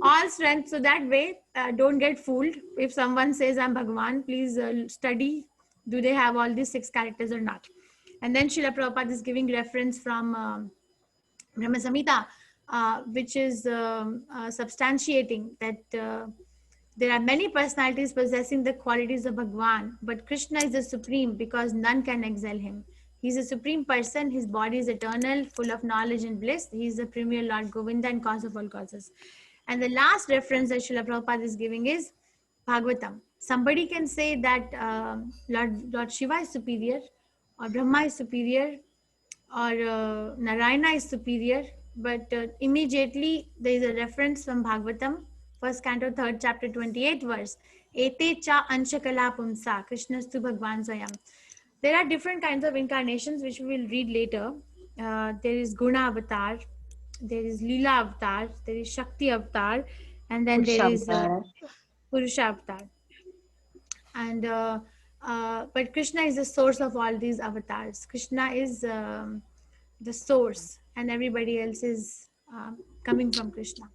all strength. So that way, don't get fooled. If someone says I'm Bhagwan, please study. Do they have all these 6 characters or not? And then Srila Prabhupada is giving reference from Brahma Samhita, which is substantiating that there are many personalities possessing the qualities of Bhagwan, but Krishna is the supreme because none can excel him. He's a supreme person. His body is eternal, full of knowledge and bliss. He's the premier Lord Govinda and cause of all causes. And the last reference that Srila Prabhupada is giving is Bhagavatam. Somebody can say that Lord Shiva is superior, or Brahma is superior, or Narayana is superior, but immediately there is a reference from Bhagavatam, 1st canto, 3rd chapter, 28th verse. Ete cha anshakala pumsa, Krishnastu Bhagwan Swayam. There are different kinds of incarnations which we will read later. There is Guna Avatar, there is Leela Avatar, there is Shakti Avatar, and then there is Purusha Avatar. And but Krishna is the source of all these avatars. Krishna is the source, and everybody else is coming from Krishna.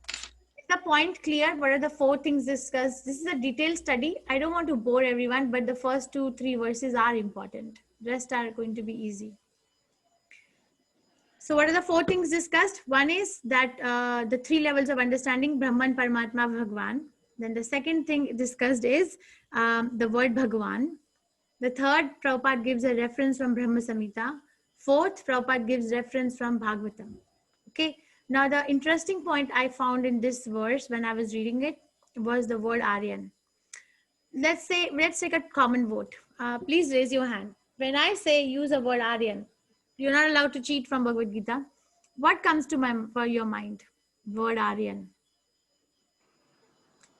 Is the point clear? What are the 4 things discussed? This is a detailed study. I don't want to bore everyone, but the first 2-3 verses are important. Rest are going to be easy. So what are the 4 things discussed? One is that the 3 levels of understanding, Brahman, Paramatma, Bhagwan. Then the second thing discussed is the word Bhagwan. The third, Prabhupada gives a reference from Brahma Samhita. Fourth, Prabhupada gives reference from Bhagavatam. Okay. Now the interesting point I found in this verse when I was reading it was the word Aryan. Let's take a common vote. Please raise your hand. When I say use a word Aryan, you're not allowed to cheat from Bhagavad Gita. What comes to your mind? Word Aryan.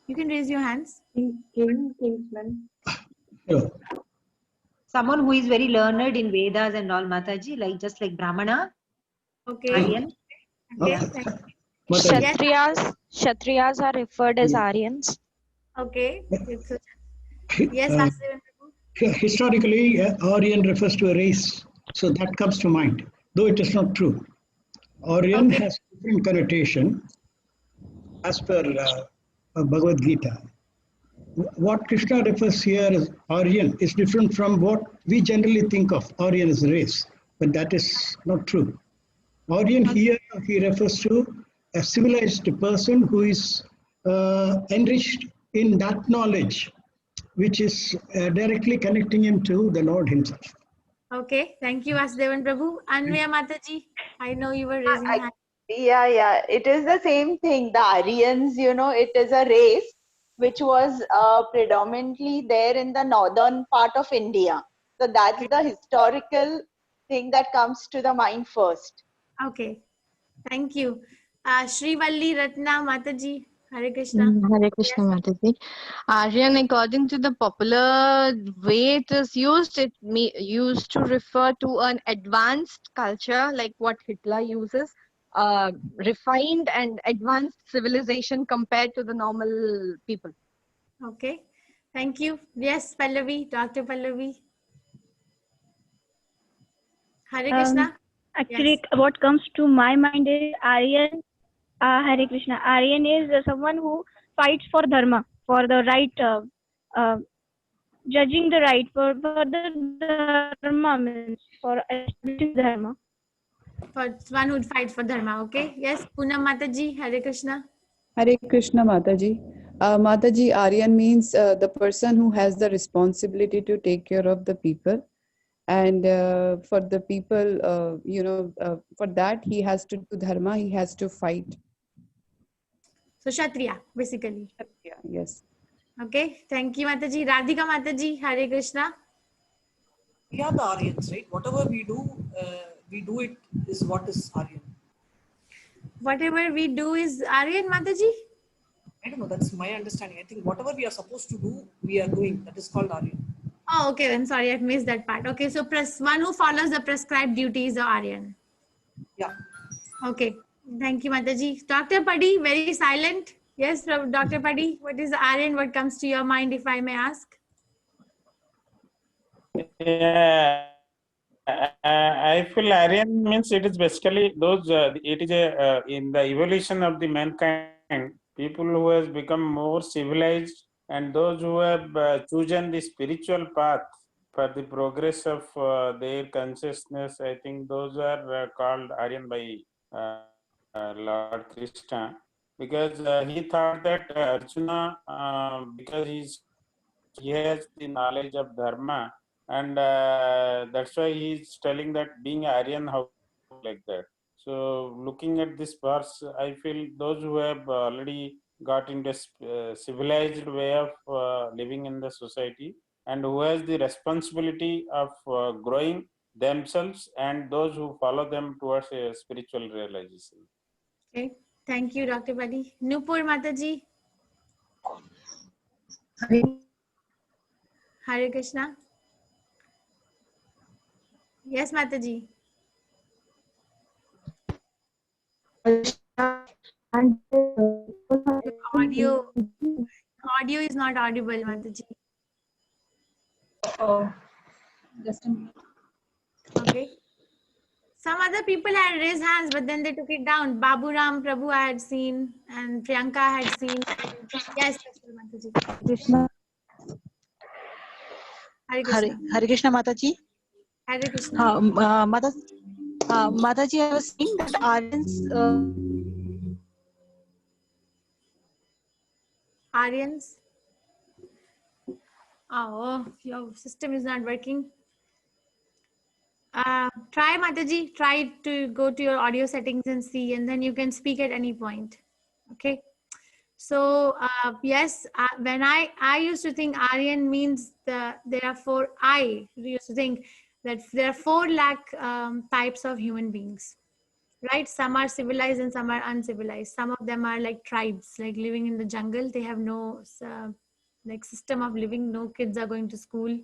You can raise your hands. Kingsman. Sure. Someone who is very learned in Vedas and all, Mataji, like just like Brahmana. Okay. Aryan. Okay. Mataji. Kshatriyas are referred as Aryans. Okay. Yes, Vasudevan Prabhu. Historically, Aryan refers to a race, so that comes to mind, though it is not true. Aryan has different connotation as per Bhagavad Gita. What Krishna refers here as Aryan is different from what we generally think of Aryan as a race, but that is not true. Aryan here, he refers to a civilized person who is enriched in that knowledge, which is directly connecting him to the Lord himself. Okay, thank you, Vasudevan Prabhu. Anvaya Mataji, I know you were raising your hand. Yeah, it is the same thing. The Aryans, it is a race which was predominantly there in the northern part of India. So that's the historical thing that comes to the mind first. Okay, thank you. Shri Valli Ratna Mataji, Hare Krishna. Hare Krishna Mataji. Aryan, according to the popular way it is used, used to refer to an advanced culture like what Hitler uses, refined and advanced civilization compared to the normal people. Okay, thank you. Yes, Pallavi, Dr. Pallavi. Hare Krishna. Actually, what comes to my mind is Aryan. Hare Krishna. Aryan is someone who fights for dharma, for the right, judging the right, for the dharma, means for establishing dharma. For one who fights for dharma, okay? Yes, Poonam Mataji, Hare Krishna. Hare Krishna Mataji. Mataji, Aryan means the person who has the responsibility to take care of the people. And for the people, for that he has to do dharma, he has to fight. So Kshatriya, basically. Kshatriya, yes. Okay, thank you, Mataji. Radhika Mataji, Hare Krishna. We are the Aryans, right? Whatever we do it is what is Aryan. Whatever we do is Aryan, Mataji? I don't know, that's my understanding. I think whatever we are supposed to do, we are doing. That is called Aryan. Oh, okay, I'm sorry, I've missed that part. Okay, so one who follows the prescribed duty is the Aryan. Yeah. Okay, thank you, Mataji. Dr. Paddy, very silent. Yes, Dr. Paddy, what is the Aryan? What comes to your mind, if I may ask? Yeah. I feel Aryan means it is basically those. It is a in the evolution of the mankind, people who has become more civilized, and those who have chosen the spiritual path for the progress of their consciousness. I think those are called Aryan by Lord Krishna, because he thought that Arjuna, because he has the knowledge of dharma, and that's why he's telling that being Aryan, how like that. So looking at this verse, I feel those who have already got into civilized way of living in the society, and who has the responsibility of growing themselves and those who follow them towards a spiritual realization. Okay, thank you, Dr. Buddy. Nupur Mataji. Hare Krishna. Yes, Mataji. Audio is not audible, Mataji. Oh, just a minute. Okay. Some other people had raised hands, but then they took it down. Babu Ram Prabhu I had seen, and Priyanka I had seen. Yes, Mataji. Krishna. Hare Krishna. Hare Krishna, Mataji. Hare Krishna. Mataji, I was saying that Aryans. Aryans. Oh, your system is not working. Try, Mataji. Try to go to your audio settings and see, and then you can speak at any point. Okay. So yes, when I used to think Aryan means there are four. I used to think that there are 4 lakh types of human beings, right? Some are civilized and some are uncivilized. Some of them are like tribes, like living in the jungle. They have no like system of living. No kids are going to school.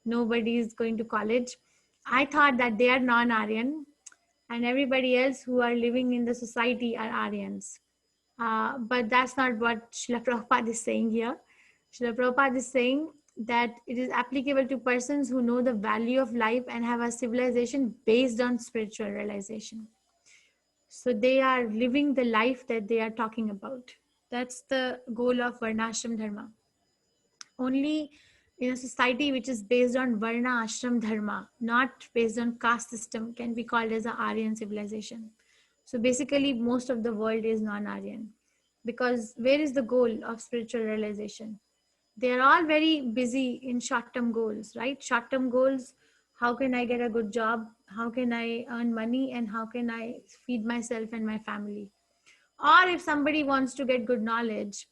Nobody is going to college. I thought that they are non-Aryan, and everybody else who are living in the society are Aryans. But that's not what Srila Prabhupada is saying here. Srila Prabhupada is saying that it is applicable to persons who know the value of life and have a civilization based on spiritual realization. So they are living the life that they are talking about. That's the goal of Varnashram Dharma. Only in a society which is based on Varna Ashram Dharma, not based on caste system, can be called as an Aryan civilization. So basically, most of the world is non-Aryan, because where is the goal of spiritual realization? They are all very busy in short-term goals, right? Short-term goals, how can I get a good job? How can I earn money? And how can I feed myself and my family? Or if somebody wants to get good knowledge,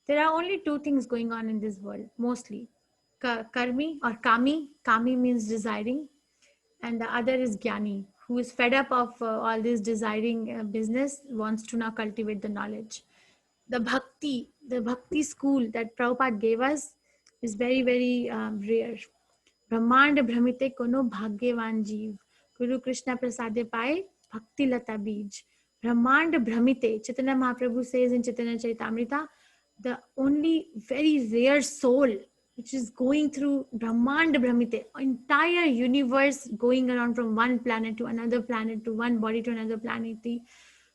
there are only 2 things going on in this world, mostly. Karmi or Kami. Kami means desiring. And the other is Jnani, who is fed up of all this desiring business, wants to now cultivate the knowledge. The bhakti school that Prabhupada gave us is very, very rare. Brahmand Brahmite Kono Bhagyavan Jeev. Guru Krishna Prasade Pai Bhakti Lata Bij. Brahmand Brahmite. Chaitanya Mahaprabhu says in Chaitanya Charitamrita, the only very rare soul which is going through Brahmand Brahmite, entire universe going around from one planet to another planet, to one body to another planet.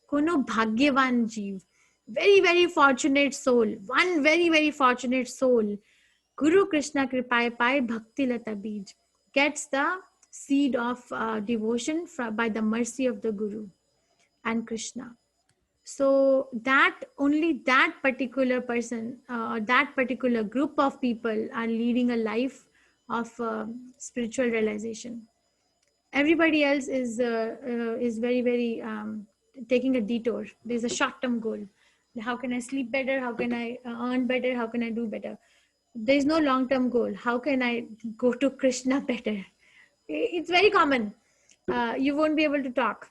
Kono Bhagyavan Jeev. Very, very fortunate soul. One very, very fortunate soul. Guru Krishna Kripai Pai Bhakti Lata Bij gets the seed of devotion by the mercy of the Guru and Krishna. So that only that particular person or that particular group of people are leading a life of spiritual realization. Everybody else is very, very taking a detour. There's a short-term goal. How can I sleep better? How can I earn better? How can I do better? There is no long-term goal. How can I go to Krishna better? It's very common. You won't be able to talk.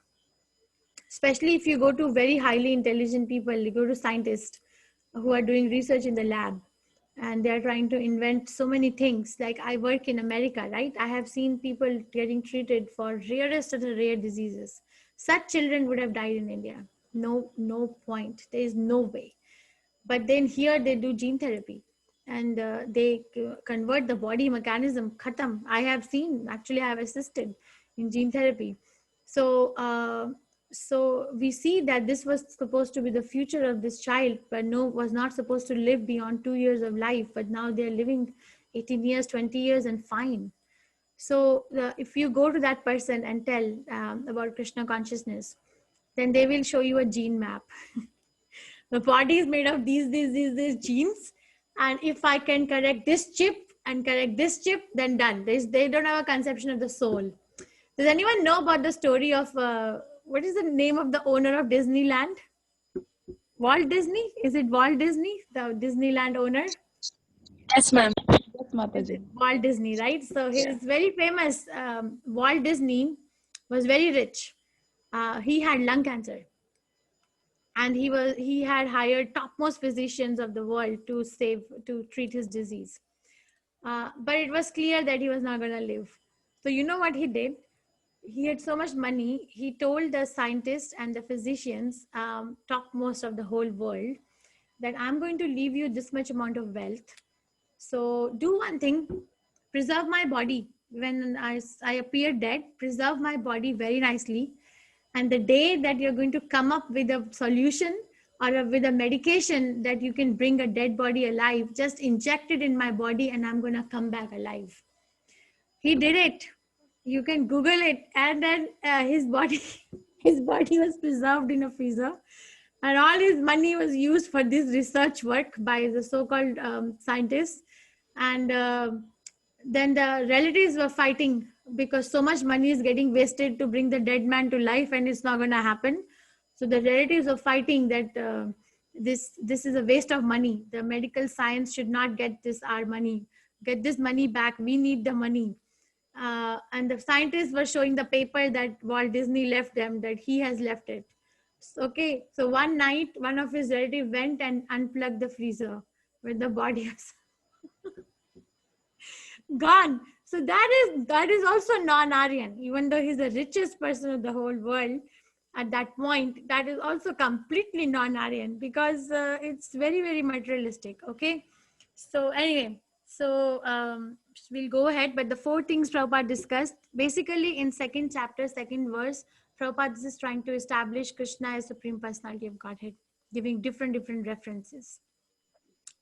Especially if you go to very highly intelligent people, you go to scientists who are doing research in the lab, and they're trying to invent so many things. Like I work in America, right? I have seen people getting treated for rarest of the rare diseases. Such children would have died in India. No point. There is no way. But then here they do gene therapy, and they convert the body mechanism. Khatam. I have seen, actually I have assisted in gene therapy. So, so we see that this was supposed to be the future of this child, but was not supposed to live beyond 2 years of life. But now they're living 18 years, 20 years, and fine. So if you go to that person and tell about Krishna consciousness, then they will show you a gene map. The body is made of these genes, and if I can correct this chip and correct this chip, then done. They don't have a conception of the soul. Does anyone know about the story of what is the name of the owner of Disneyland? Walt Disney? Is it Walt Disney, the Disneyland owner? Yes, ma'am. Yes, Mataji. Walt Disney, right? So he's very famous. Walt Disney was very rich. He had lung cancer, and he had hired topmost physicians of the world to treat his disease. But it was clear that he was not going to live. So you know what he did? He had so much money. He told the scientists and the physicians, topmost of the whole world, that I'm going to leave you this much amount of wealth. So do one thing, preserve my body. When I appear dead, preserve my body very nicely. And the day that you're going to come up with a solution or with a medication that you can bring a dead body alive, just inject it in my body and I'm going to come back alive. He did it. You can Google it. And then his body was preserved in a freezer. And all his money was used for this research work by the so-called scientists. And then the relatives were fighting because so much money is getting wasted to bring the dead man to life and it's not going to happen. So the relatives are fighting that this is a waste of money. The medical science should not get our money. Get this money back. We need the money. And the scientists were showing the paper that Walt Disney left them, that he has left it. Okay, so one night, one of his relatives went and unplugged the freezer with the body gone. So that is also non-Aryan, even though he's the richest person of the whole world at that point. That is also completely non-Aryan because it's very, very materialistic. Okay, so anyway, so we'll go ahead. But the 4 things Prabhupada discussed, basically in 2nd chapter, 2nd verse, Prabhupada is trying to establish Krishna as Supreme Personality of Godhead, giving different references.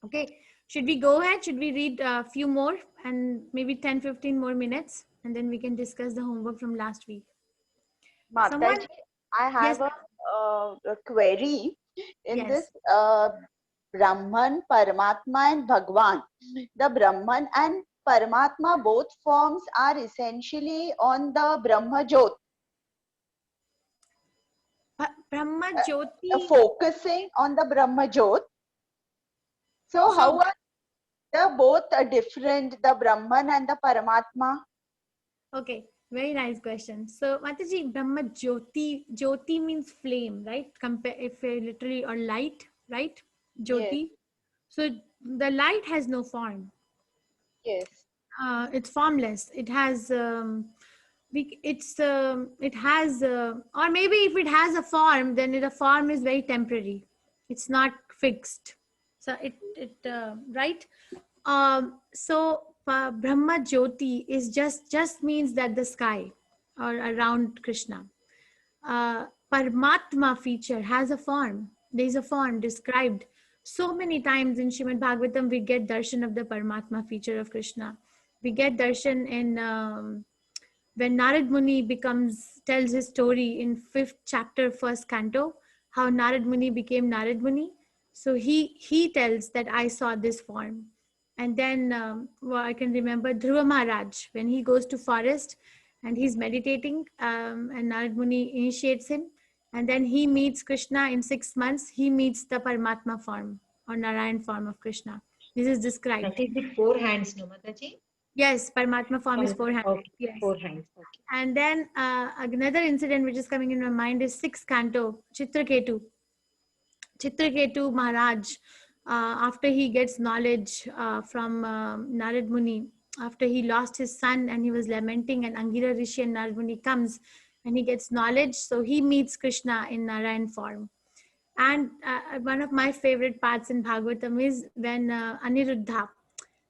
Okay, should we go ahead? Should we read a few more and maybe 10-15 more minutes, and then we can discuss the homework from last week? Mataji, I have a query in this Brahman, Paramatma and Bhagwan. The Brahman and Paramatma, both forms are essentially on the Brahma Jyot. Brahma Jyoti. Focusing on the Brahma Jyot. So how are they both different, the Brahman and the Paramatma? Okay, very nice question. So Mataji, Brahma Jyoti, Jyoti means flame, right? If literally, or light, right? Jyoti. Yes. So the light has no form. Yes. It's formless. It has it has or maybe if it has a form, then the form is very temporary. It's not fixed. So right. So Brahma Jyoti is just means that the sky or around Krishna. Paramatma feature has a form. There is a form described so many times in Srimad Bhagavatam. We get darshan of the Paramatma feature of Krishna. We get darshan in when Narad Muni tells his story in 5th chapter, 1st canto, how Narad Muni became Narad Muni. So he tells that I saw this form. And then I can remember Dhruva Maharaj, when he goes to forest and he's meditating and Narad Muni initiates him. And then he meets Krishna in 6 months. He meets the Paramatma form or Narayan form of Krishna. This is described. That is with 4 hands, no, Mataji? Yes, Paramatma form is 4 hands. Okay, yes. 4 hands. Okay. And then another incident which is coming in my mind is 6th canto, Chitraketu. Chitraketu Maharaj, after he gets knowledge from Narad Muni, after he lost his son and he was lamenting, and Angira Rishi and Narad Muni comes and he gets knowledge. So he meets Krishna in Narayan form. And one of my favorite parts in Bhagavatam is when Aniruddha,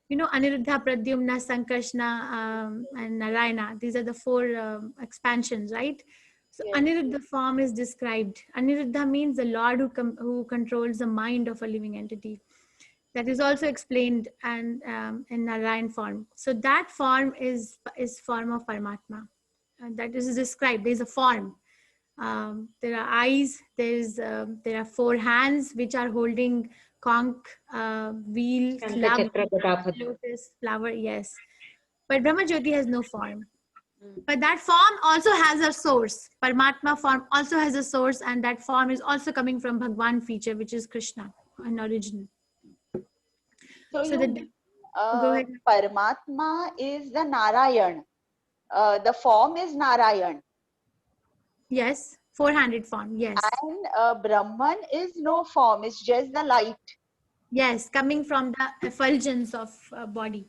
You know, Aniruddha, Pradyumna, Sankarshna, and Narayana. These are the four expansions, right? So Aniruddha form is described. Aniruddha means the Lord who controls the mind of a living entity. That is also explained and in Narayan form. So that form is form of Paramatma. And that is described. There is a form. There are eyes. There are four hands which are holding conch, wheel, club, lotus, flower. Yes, but Brahma Jyoti has no form. But that form also has a source. Paramatma form also has a source, and that form is also coming from Bhagwan feature, which is Krishna, an original. So So you, go ahead. Paramatma is the Narayan. The form is Narayan. Yes, four-handed form. Yes. And Brahman is no form. It's just the light. Yes, coming from the effulgence of body.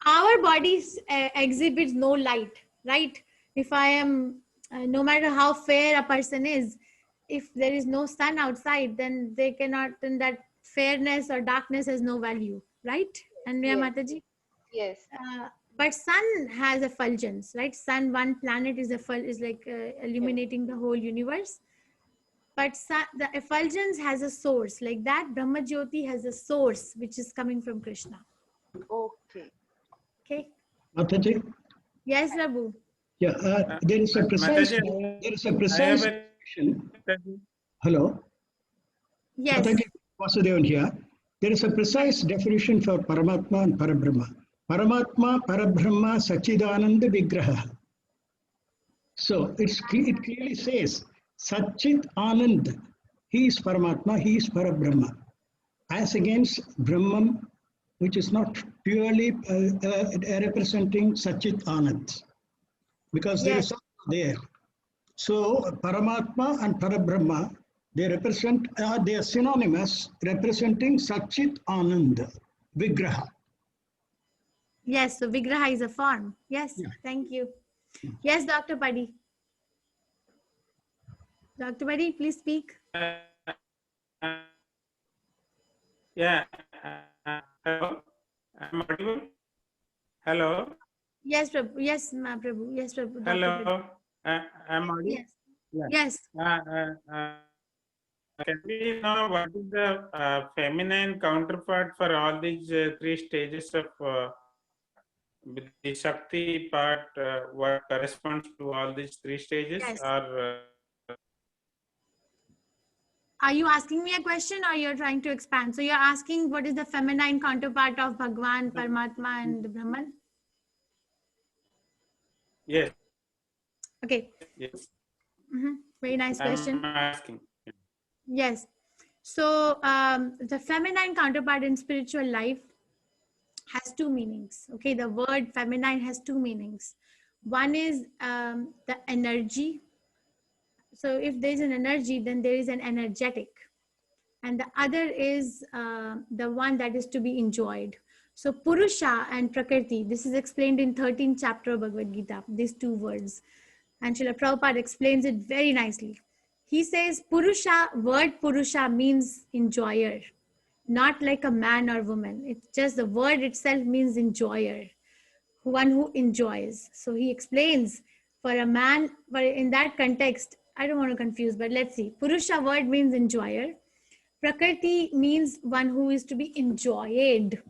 Our bodies exhibits no light, right? If I am, no matter how fair a person is, if there is no sun outside, then they cannot, then that fairness or darkness has no value, right? And Yes. Mataji? Yes. But sun has effulgence, right? Sun, one planet is like illuminating the whole universe. But the effulgence has a source, like that Brahma Jyoti has a source which is coming from Krishna. Okay. Okay. Mataji? Yes, Prabhu. Yeah, there is a precise. Mataji, There is a precise. Hello. Yes. Mataji, Vasudevan here. There is a precise definition for Paramatma and Parabrahma. Paramatma, Parabrahma, Sachidananda Vigraha. So it clearly says Sachit Anand. He is Paramatma, he is Parabrahma. As against Brahman, which is not purely representing Sachit Anand. Because there is something there. So Paramatma and Parabrahma, they represent, they are synonymous, representing Sachit Anand, Vigraha. Yes, so Vigraha is a form. Yes, thank you. Yes, Dr. Paddy. Dr. Paddy, please speak. Yeah. Hello. I'm audible. Hello. Yes, Prabhu. Yes, Prabhu. Yes, Prabhu. Hello. I'm audible. Yes. Yeah. Yes. Can we know what is the feminine counterpart for all these three stages of the Shakti part? What corresponds to all these three stages? Yes. Or Are you asking me a question or you're trying to expand? So you're asking what is the feminine counterpart of Bhagwan, Paramatma, and Brahman? yes. Okay. Yes. Very nice question. I'm asking. Yes. So the feminine counterpart in spiritual life has two meanings. Okay, the word feminine has two meanings. One is the energy. So if there is an energy, then there is an energetic. And the other is the one that is to be enjoyed. So Purusha and Prakriti, this is explained in 13th chapter of Bhagavad Gita, these two words. And Srila Prabhupada explains it very nicely. He says Purusha, word Purusha means enjoyer, not like a man or woman. It's just the word itself means enjoyer, one who enjoys. So he explains for a man, but in that context, I don't want to confuse, but let's see. Purusha word means enjoyer. Prakriti means one who is to be enjoyed.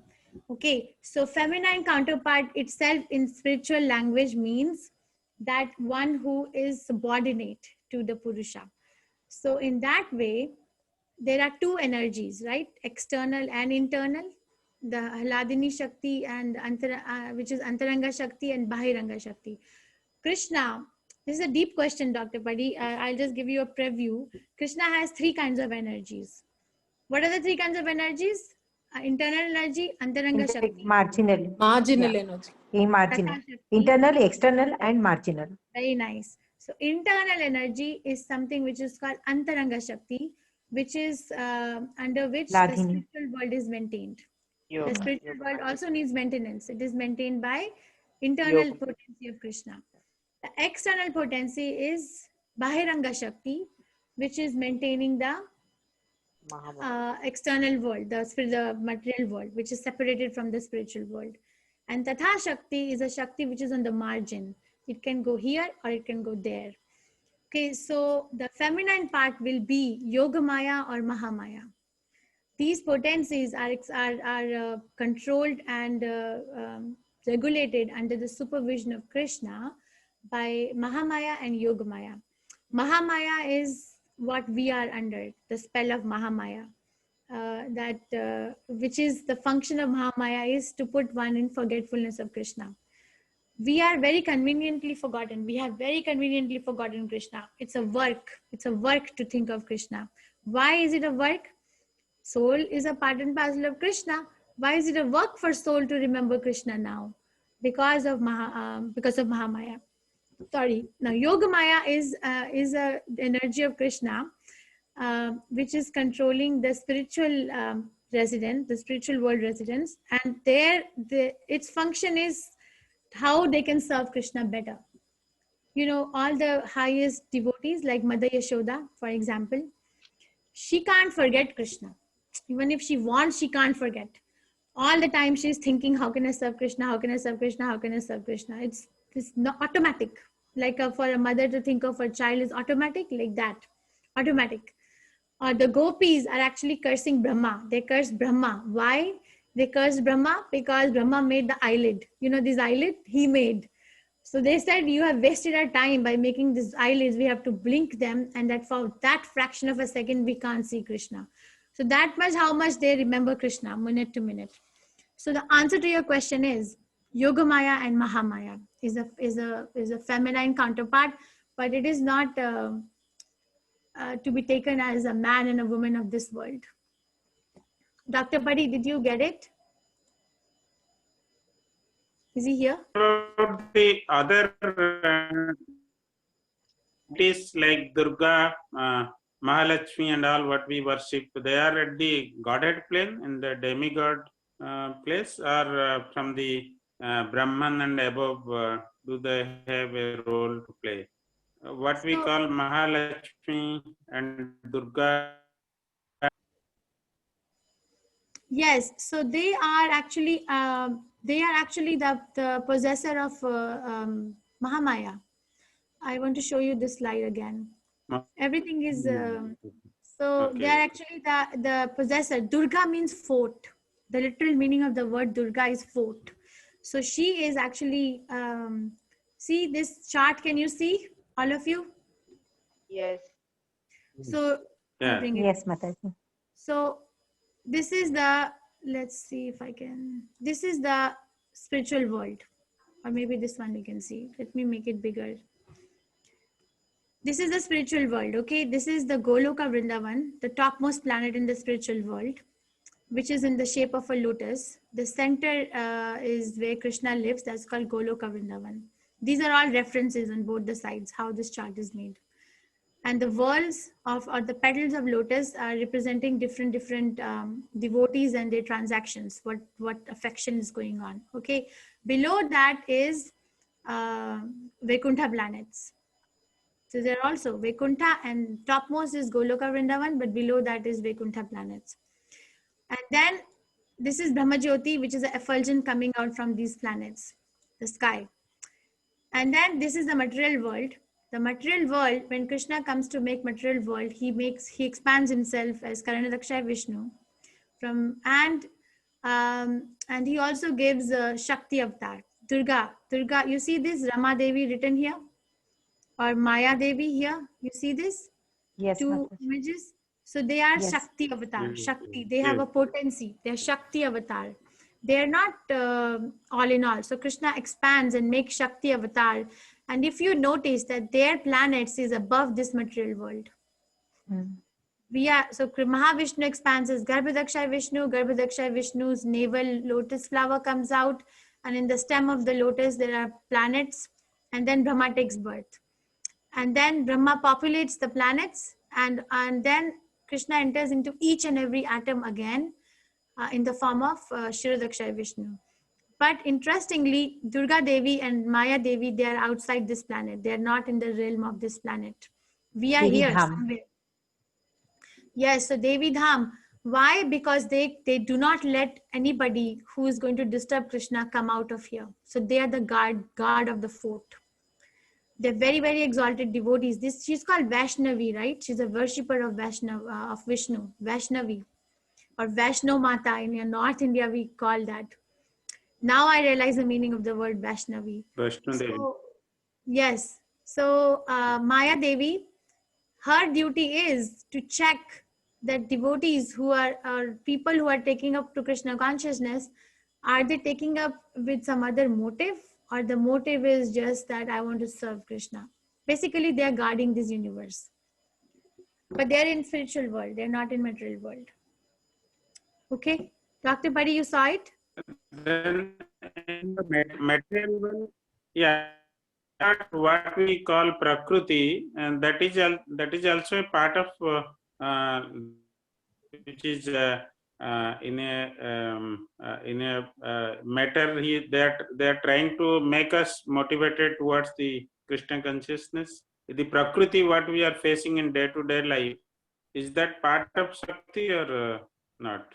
Okay, so feminine counterpart itself in spiritual language means that one who is subordinate to the Purusha. So in that way, there are two energies, right? External and internal. The Hladini Shakti and which is Antaranga Shakti and Bahiranga Shakti. Krishna, this is a deep question, Dr. Paddy. I'll just give you a preview. Krishna has three kinds of energies. What are the three kinds of energies? Internal energy, Antaranga Shakti. Marginal. Marginal energy. Marginal. Internal, external, and marginal. Very nice. So internal energy is something which is called Antaranga Shakti, which is under which the spiritual world is maintained. The spiritual world also needs maintenance. It is maintained by internal potency of Krishna. The external potency is Bahiranga Shakti, which is maintaining the external world, the material world, which is separated from the spiritual world. And Tatha Shakti is a Shakti which is on the margin. It can go here or it can go there. Okay, so the feminine part will be Yogamaya or Mahamaya. These potencies are controlled and regulated under the supervision of Krishna by Mahamaya and Yogamaya. Mahamaya is what we are under, the spell of Mahamaya. Which is the function of Mahamaya is to put one in forgetfulness of Krishna. We are very conveniently forgotten. We have very conveniently forgotten Krishna. It's a work. It's a work to think of Krishna. Why is it a work? Soul is a part and parcel of Krishna. Why is it a work for soul to remember Krishna now? Because of Mahamaya. Sorry. Now Yogamaya is a energy of Krishna, which is controlling the spiritual resident, the spiritual world residents, and its function is how they can serve Krishna better. You know, all the highest devotees like Mother Yashoda, for example, she can't forget Krishna. Even if she wants, she can't forget. All the time she's thinking, how can I serve Krishna? How can I serve Krishna? How can I serve Krishna? It's not automatic. Like for a mother to think of her child is automatic, like that, automatic. Or the gopis are actually cursing Brahma. They curse Brahma. Why? They curse Brahma because Brahma made the eyelid. You know, this eyelid he made. So they said, you have wasted our time by making these eyelids. We have to blink them, and that for that fraction of a second we can't see Krishna. So that much, how much they remember Krishna minute to minute. So the answer to your question is Yogamaya and Mahamaya is a feminine counterpart, but it is not to be taken as a man and a woman of this world. Dr. Padi, did you get it? Is he here? The other deities like Durga, Mahalakshmi and all what we worship, they are at the godhead plane, in the demigod place, or from the Brahman and above, do they have a role to play? What we call Mahalakshmi and Durga. Yes, so they are actually the possessor of Mahamaya. I want to show you this slide again. Everything is so they are actually the possessor. Durga means fort. The literal meaning of the word Durga is fort. So she is actually see this chart. Can you see, all of you? Yes. So yeah. Yes, Mataji. So this is the, let's see if I can, this is the spiritual world, or maybe this one you can see. Let me make it bigger. This is the spiritual world, okay? This is the Goloka Vrindavan, the topmost planet in the spiritual world, which is in the shape of a lotus. The center is where Krishna lives. That's called Goloka Vrindavan. These are all references on both the sides, how this chart is made. And the whorls or the petals of lotus are representing different devotees and their transactions, what affection is going on, okay? Below that is Vaikuntha planets. So there are also Vaikuntha, and topmost is Goloka Vrindavan, but below that is Vaikuntha planets. And then this is Brahmajyoti, which is an effulgence coming out from these planets, the sky. And then this is the material world. The material world, when Krishna comes to make material world, he expands himself as Karanadakshay Vishnu, and he also gives Shakti avatar, Durga. You see this Rama Devi written here, or Maya Devi here. You see this? Yes. Two images. So they are Yes. Shakti avatar. Shakti. They have a potency. They are Shakti avatar. They are not all in all. So Krishna expands and makes Shakti avatar. And if you notice that their planets is above this material world. So Mahavishnu expands as Garbhadakshay Vishnu. Garbhadakshay Vishnu's navel lotus flower comes out, and in the stem of the lotus there are planets, and then Brahma takes birth. And then Brahma populates the planets, and then Krishna enters into each and every atom again in the form of Kshirodakshay Vishnu. But interestingly, Durga Devi and Maya Devi, they are outside this planet. They are not in the realm of this planet. We are here somewhere. Yes, so Devi Dham. Why? Because they do not let anybody who is going to disturb Krishna come out of here. So they are the guard of the fort. They're very, very exalted devotees. She's called Vaishnavi, right? She's a worshipper of of Vishnu, Vaishnavi, or Vaishno Mata. In North India, we call that. Now I realize the meaning of the word Vaishnavi. Vaishno Devi. So, yes. So Maya Devi, her duty is to check that devotees who are people who are taking up to Krishna consciousness, are they taking up with some other motive, or the motive is just that I want to serve Krishna? Basically, they are guarding this universe. But they're in spiritual world. They're not in material world. Okay. Dr. Padi, you saw it? Then in the material world, yeah, what we call Prakriti, and that is also a part of which is in a matter. They are trying to make us motivated towards the Krishna consciousness. The Prakriti, what we are facing in day-to-day life, is that part of Shakti or not?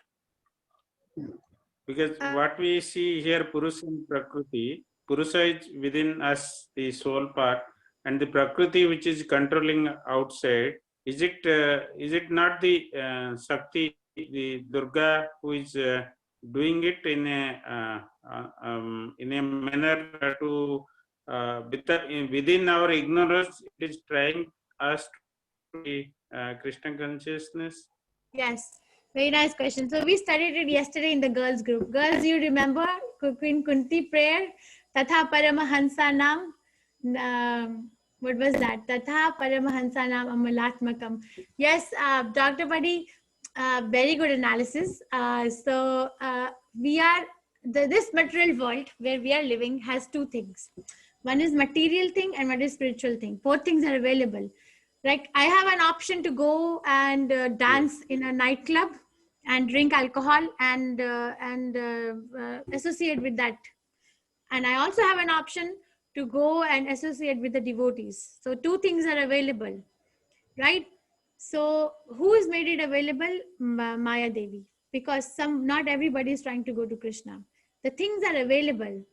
Because what we see here, Purusha and Prakriti, Purusha is within us, the soul part, and the Prakriti which is controlling outside, is it not the Shakti, the Durga, who is doing it in a manner to within our ignorance, it is trying us to be Krishna consciousness? Yes. Very nice question. So we studied it yesterday in the girls group. Girls, you remember Queen Kunti prayer? Tatha Paramahansa Nam. What was that? Tatha Paramahansa Nam Amalatmakam. Yes, Dr. Padi, very good analysis. We are, this material world where we are living has two things. One is material thing and one is spiritual thing. Both things are available. Like I have an option to go and dance in a nightclub and drink alcohol and associate with that. And I also have an option to go and associate with the devotees. So two things are available, right? So who has made it available? Maya Devi. Because not everybody is trying to go to Krishna. The things are available.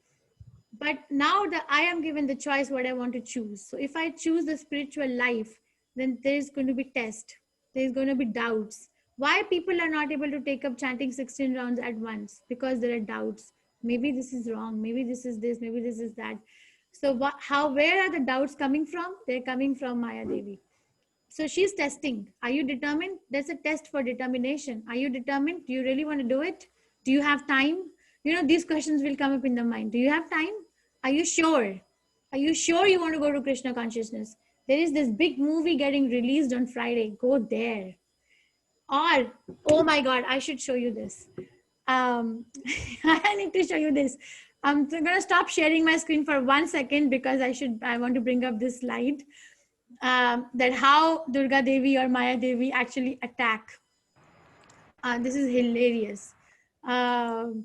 But now I am given the choice what I want to choose. So if I choose the spiritual life, then there is going to be test. There is going to be doubts. Why people are not able to take up chanting 16 rounds at once? Because there are doubts. Maybe this is wrong. Maybe this is this. Maybe this is that. So where are the doubts coming from? They're coming from Maya Devi. So she's testing. Are you determined? That's a test for determination. Are you determined? Do you really want to do it? Do you have time? You know, these questions will come up in the mind. Do you have time? Are you sure? Are you sure you want to go to Krishna consciousness? There is this big movie getting released on Friday. Go there. Or, oh my God, I should show you this. I need to show you this. I'm going to stop sharing my screen for 1 second because I want to bring up this slide. That how Durga Devi or Maya Devi actually attack. This is hilarious. 1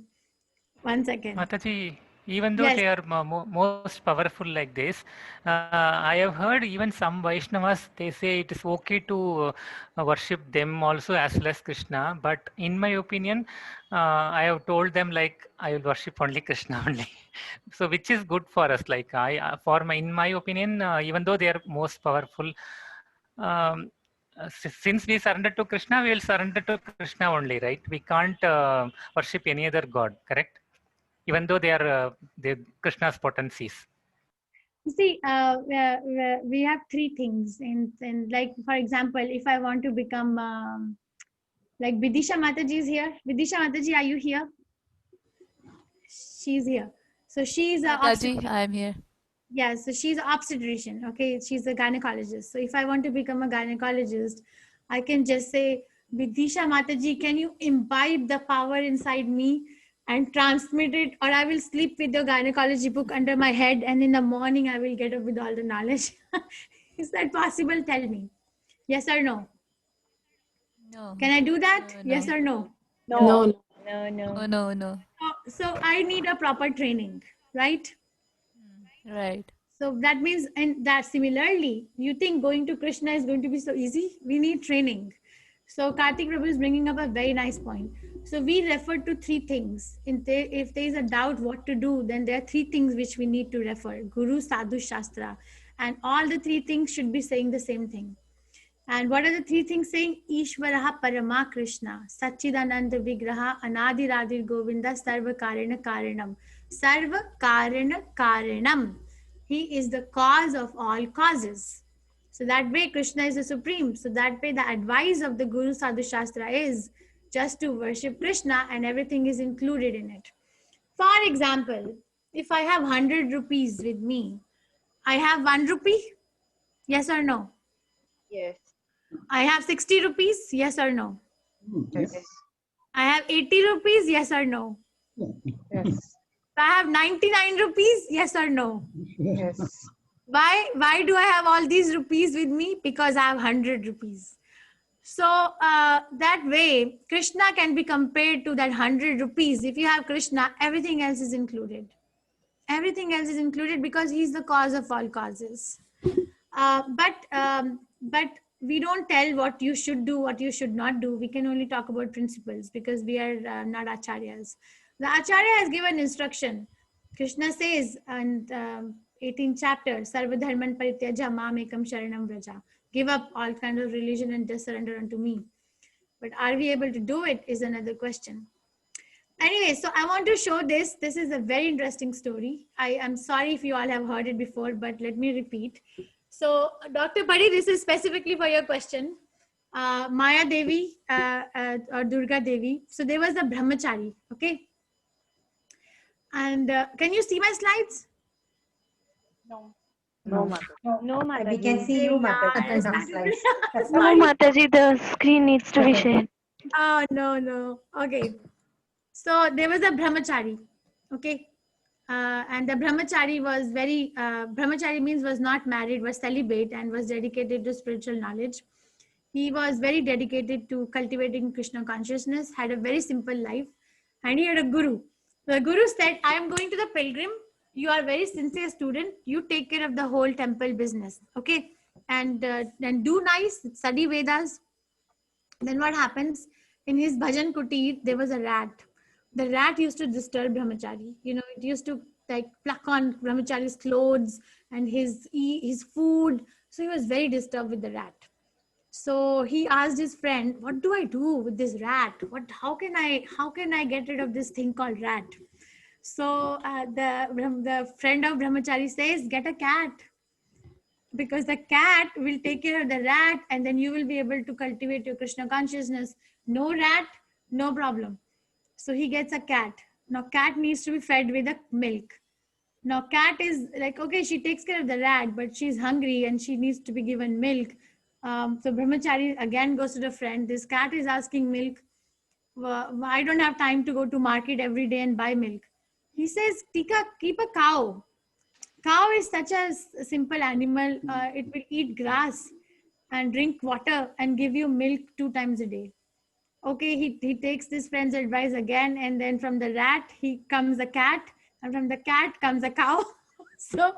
second. Mataji, even though Yes. they are most powerful like this, I have heard even some Vaishnavas, they say it is okay to worship them also as well as Krishna. But in my opinion, I have told them like I will worship only Krishna only. So which is good for us. Like in my opinion, even though they are most powerful, since we surrender to Krishna, we will surrender to Krishna only, right? We can't worship any other god, correct? Even though they are Krishna's potencies. You see, we have three things. And like, for example, if I want to become, like Vidisha Mataji is here. Vidisha Mataji, are you here? She's here. So she's a Mataji, I am here. Yeah, so she's an obstetrician. Okay, she's a gynecologist. So if I want to become a gynecologist, I can just say, Vidisha Mataji, can you imbibe the power inside me and transmit it, or I will sleep with the gynecology book under my head and in the morning I will get up with all the knowledge. Is that possible? Tell me. Yes or no? No. Can I do that? No, yes or no? No. No. So I need a proper training, right? Right. So that means, and that similarly, you think going to Krishna is going to be so easy? We need training. So Karthik Prabhu is bringing up a very nice point. So we refer to three things. If there is a doubt what to do, then there are three things which we need to refer: Guru, Sadhu, Shastra. And all the three things should be saying the same thing. And what are the three things saying? Ishvaraha Parama Krishna, Satchidananda Vigraha, Anadi Radhir Govinda, Sarva Karana Karanam. Sarva Karana Karanam. He is the cause of all causes. So that way Krishna is the supreme. So that way the advice of the Guru Sadhu Shastra is just to worship Krishna, and everything is included in it. For example, if I have 100 rupees with me, I have 1 rupee? Yes or no? Yes. I have 60 rupees? Yes or no? Yes. I have 80 rupees? Yes or no? Yes. I have 99 rupees? Yes or no? Yes. Why do I have all these rupees with me? Because I have 100 rupees. So that way, Krishna can be compared to that 100 rupees. If you have Krishna, everything else is included. Everything else is included because he's the cause of all causes. But we don't tell what you should do, what you should not do. We can only talk about principles because we are not acharyas. The acharya has given instruction. Krishna says in 18th chapter, Sarva Dharman Parityaja Mam Ekam Sharanam Vraja. Give up all kinds of religion and just surrender unto me. But are we able to do it is another question. Anyway, so I want to show this. This is a very interesting story. I am sorry if you all have heard it before, but let me repeat. So Dr. Pari, this is specifically for your question. Maya Devi or Durga Devi. So there was a brahmachari, okay? And can you see my slides? No. No, No, Mataji. We can see you, Mataji. No, Mataji, the screen needs to be shared. Oh, no. Okay. So there was a brahmachari, okay? And the brahmachari was brahmachari means was not married, was celibate and was dedicated to spiritual knowledge. He was very dedicated to cultivating Krishna consciousness, had a very simple life, and he had a guru. The guru said, I am going to the pilgrim. You are a very sincere student. You take care of the whole temple business, okay? And then do nice, study Vedas. Then what happens? In his bhajan kutir, there was a rat. The rat used to disturb brahmachari. You know, it used to like pluck on brahmachari's clothes and his food. So he was very disturbed with the rat. So he asked his friend, what do I do with this rat? How can I get rid of this thing called rat? So the friend of brahmachari says, get a cat, because the cat will take care of the rat and then you will be able to cultivate your Krishna consciousness. No rat, no problem. So he gets a cat. Now cat needs to be fed with the milk. Now cat is like, okay, she takes care of the rat, but she's hungry and she needs to be given milk. So brahmachari again goes to the friend. This cat is asking milk. I don't have time to go to market every day and buy milk. He says, keep a cow. Cow is such a simple animal. It will eat grass and drink water and give you milk 2 times a day. Okay, he takes this friend's advice again, and then from the rat, comes a cat, and from the cat comes a cow. So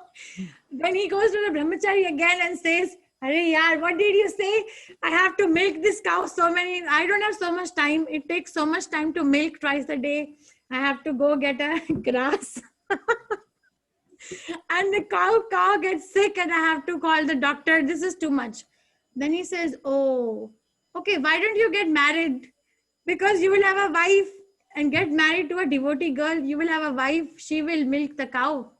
then he goes to the brahmachari again and says, Arey yaar, what did you say? I have to milk this cow I don't have so much time. It takes so much time to milk twice a day. I have to go get a grass. And the cow gets sick and I have to call the doctor. This is too much. Then he says, oh, okay, why don't you get married? Because you will have a wife, and get married to a devotee girl. You will have a wife. She will milk the cow.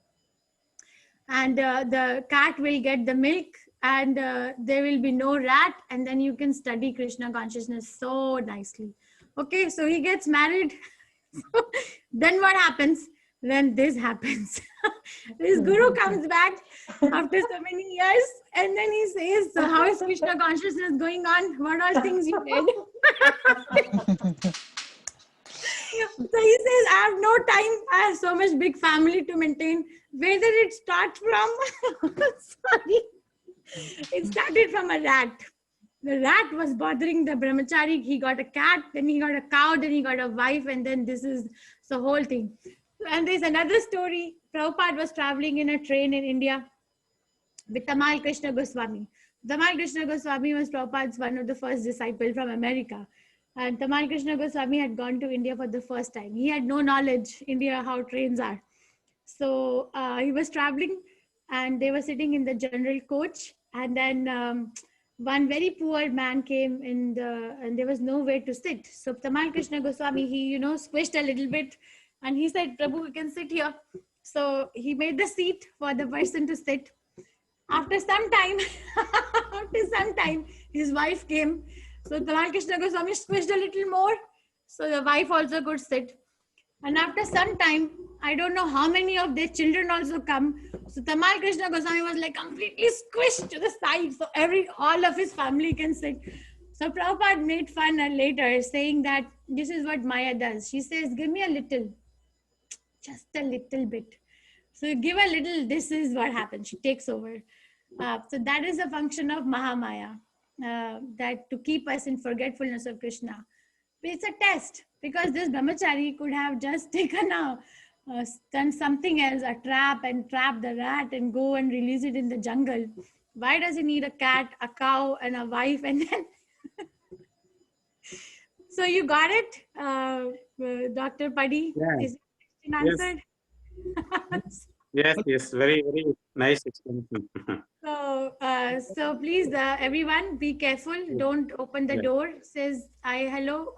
And the cat will get the milk, and there will be no rat. And then you can study Krishna consciousness so nicely. Okay, so he gets married. Then what happens? Then this happens. This guru comes back after so many years, and then he says, so how is Krishna consciousness going on? What are things you did? So he says, I have no time. I have so much big family to maintain. Where did it start from? Sorry. It started from a rat. The rat was bothering the brahmachari. He got a cat, then he got a cow, then he got a wife, and then this is the whole thing. And there's another story. Prabhupada was traveling in a train in India with Tamal Krishna Goswami. Tamal Krishna Goswami was Prabhupada's one of the first disciples from America. And Tamal Krishna Goswami had gone to India for the first time. He had no knowledge India how trains are. So he was traveling and they were sitting in the general coach. And then one very poor man came and there was nowhere to sit. So Tamal Krishna Goswami, he, squished a little bit and he said, Prabhu, you can sit here. So he made the seat for the person to sit. After some time, his wife came. So Tamal Krishna Goswami squished a little more. So the wife also could sit. And after some time, I don't know how many of their children also come. So Tamal Krishna Goswami was like completely squished to the side. So all of his family can sit. So Prabhupada made fun later saying that this is what Maya does. She says, give me a little, just a little bit. So you give a little, this is what happens. She takes over. So that is a function of Mahamaya, that to keep us in forgetfulness of Krishna. It's a test because this brahmachari could have just taken done something else, a trap, and trap the rat and go and release it in the jungle. Why does he need a cat, a cow, and a wife? And then, so you got it, Dr. Paddy? Yeah. Is your question answered? Yes, very, very nice explanation. So please, everyone, be careful. Don't open the door. Says, hello.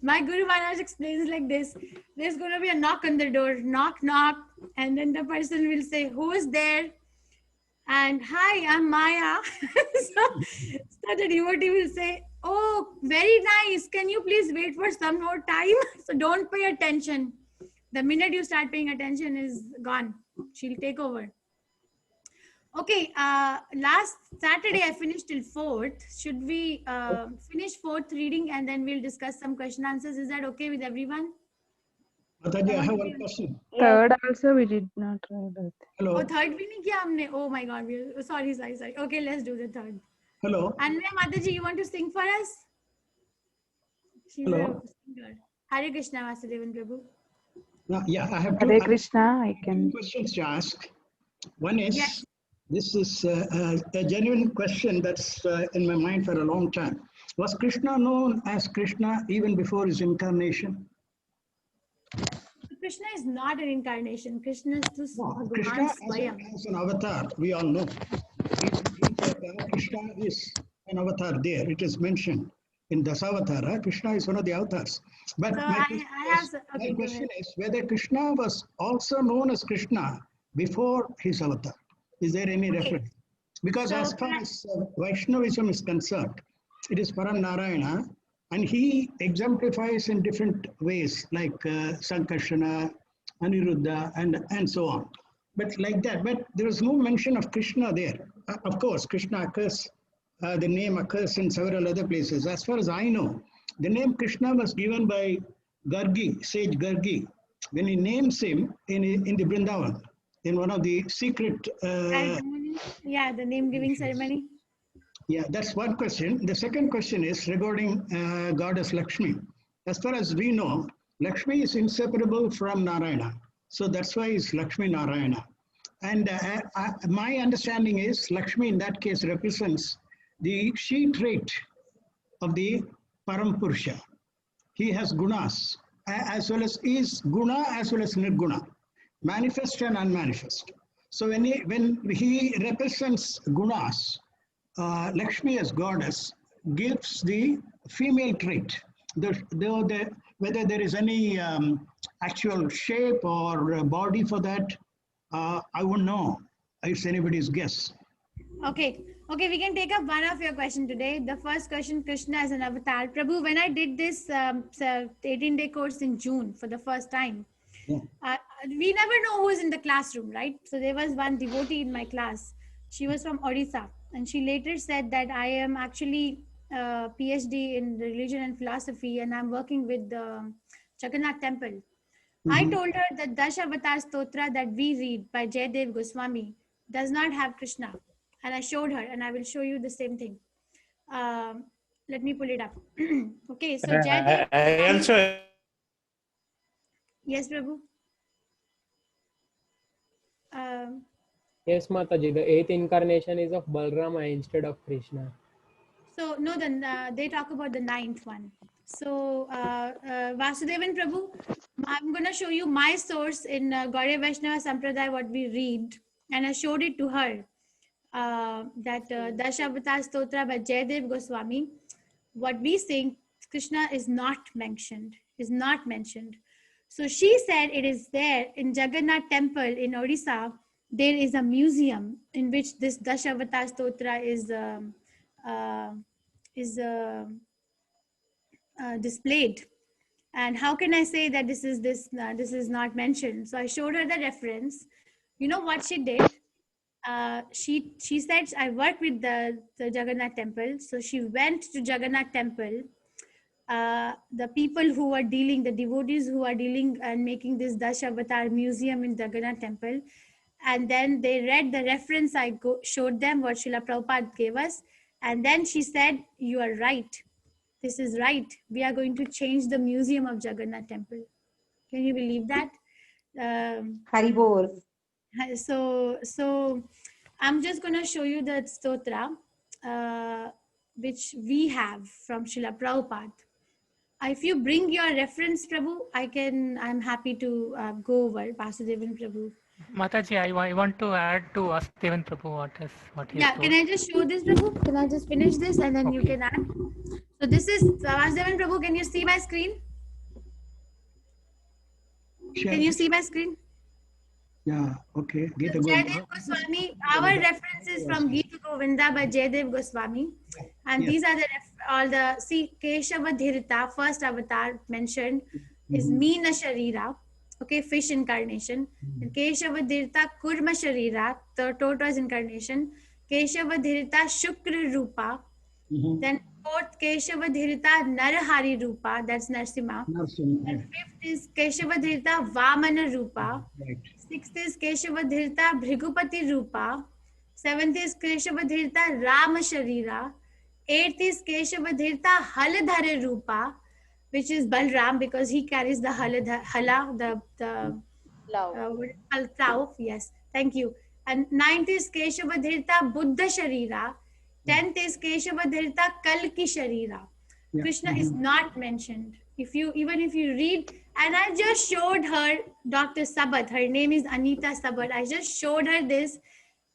My Guru Maharaj explains like this. There's going to be a knock on the door. Knock, knock. And then the person will say, who is there? And hi, I'm Maya. so the devotee will say, oh, very nice. Can you please wait for some more time? So don't pay attention. The minute you start paying attention is gone. She'll take over. Okay, last Saturday I finished till 4th. Should we finish 4th reading and then we'll discuss some question answers? Is that okay with everyone? Mataji, I have one question. Third also we did not read it. Hello. Oh, third bhi nahi kiya humne. Oh my God. Sorry. Okay, let's do the third. Hello. Anvaya Mataji, you want to sing for us? She's Hello. a singer. Hare Krishna Vasudevan Prabhu. Yeah, I have Hare Krishna, I can. two questions to ask. One is, yes. This is a genuine question that's in my mind for a long time. Was Krishna known as Krishna even before his incarnation? Krishna is not an incarnation. Krishna is Krishna Swayam. as an avatar, we all know. Krishna is an avatar there. It is mentioned in Dasavatara. Krishna is one of the avatars. But So my question is whether Krishna was also known as Krishna before his avatar. Is there any reference? Because So as far as Vaishnavism is concerned, it is Param Narayana, and he exemplifies in different ways, like Sankarsana, Aniruddha, and so on. But like that, but there is no mention of Krishna there. Of course, Krishna occurs, the name occurs in several other places. As far as I know, the name Krishna was given by Gargi, sage Gargi, when he names him in the Vrindavan, in one of the secret... yeah, the name giving ceremony. Yeah, that's one question. The second question is regarding goddess Lakshmi. As far as we know, Lakshmi is inseparable from Narayana. So that's why it's Lakshmi Narayana. And my understanding is Lakshmi in that case represents the she trait of the Parampurusha. He has gunas as well as guna as well as nirguna, manifest and unmanifest. So when he represents gunas, Lakshmi as goddess gives the female trait. Whether there is any actual shape or body for that, I wouldn't know. It's anybody's guess. Okay, we can take up one of your question today. The first question, Krishna as an avatar. Prabhu, when I did this 18-day course in June for the first time, we never know who is in the classroom, right? So there was one devotee in my class. She was from Odisha, and she later said that I am actually a PhD in religion and philosophy, and I'm working with the Jagannath Temple. I told her that Dashavatar Stotra that we read by Jayadev Goswami does not have Krishna. And I showed her, and I will show you the same thing. Let me pull it up. Okay, so Jayadev. I also. Yes, Prabhu. Yes, Mataji, the 8th incarnation is of Balrama instead of Krishna. So no, then they talk about the 9th one. So Vasudevan Prabhu, I'm going to show you my source in Gauriya Vaishnava Sampradaya, what we read, and I showed it to her. That Dashavata Stotra by Jayadev Goswami, what we think Krishna is not mentioned, So she said it is there in Jagannath temple in Odisha. There is a museum in which this Dashavata Stotra is displayed. And how can I say that this is not mentioned? So I showed her the reference. You know what she did? She said, I work with the Jagannath temple. So she went to Jagannath temple. The people who are dealing, the devotees who are dealing and making this Dashavatar museum in Jagannath temple. And then they read the reference I showed them, what Srila Prabhupada gave us. And then she said, you are right. This is right. We are going to change the museum of Jagannath temple. Can you believe that? Haribol. So I'm just going to show you the stotra, which we have from Srila Prabhupada. If you bring your reference, Prabhu, I'm happy to go over Vasudevan Prabhu. Mataji, I want to add to Vasudevan Prabhu what he Yeah, told. can I just show this, Prabhu? Can I just finish this and then you can add? So this is Vasudevan Prabhu. Can you see my screen? Sure. Can you see my screen? Yeah, okay. Gita Jayadev Goswami, our reference is from Gita Govinda by Jayadev Goswami. And Yes. these are all the, see, Keshava Dhirita, first avatar mentioned is Meena Sharira, okay, fish incarnation. And Keshava Dhirita Kurma Sharira, the tortoise incarnation. Keshava Dhirita Shukra Rupa. Then fourth, Keshava Dhirita Narahari Rupa, that's Narsimha. And fifth is Keshava Dhirita Vamana Rupa. Right. Sixth is Keshava Dhirita Bhrigupati Rupa. Seventh is Keshava Dhirita Rama Sharira. Eighth is Keshava Dhirita Haladhara Rupa, which is Balram because he carries the Tauf, yes, thank you. And ninth is Keshava Dhirita Buddha Sharira. 10th is Keshava Dhirita Kalki Sharira. Yeah. Krishna is not mentioned. Even if you read, and I just showed her Dr. Sabat, her name is Anita Sabat. I just showed her this.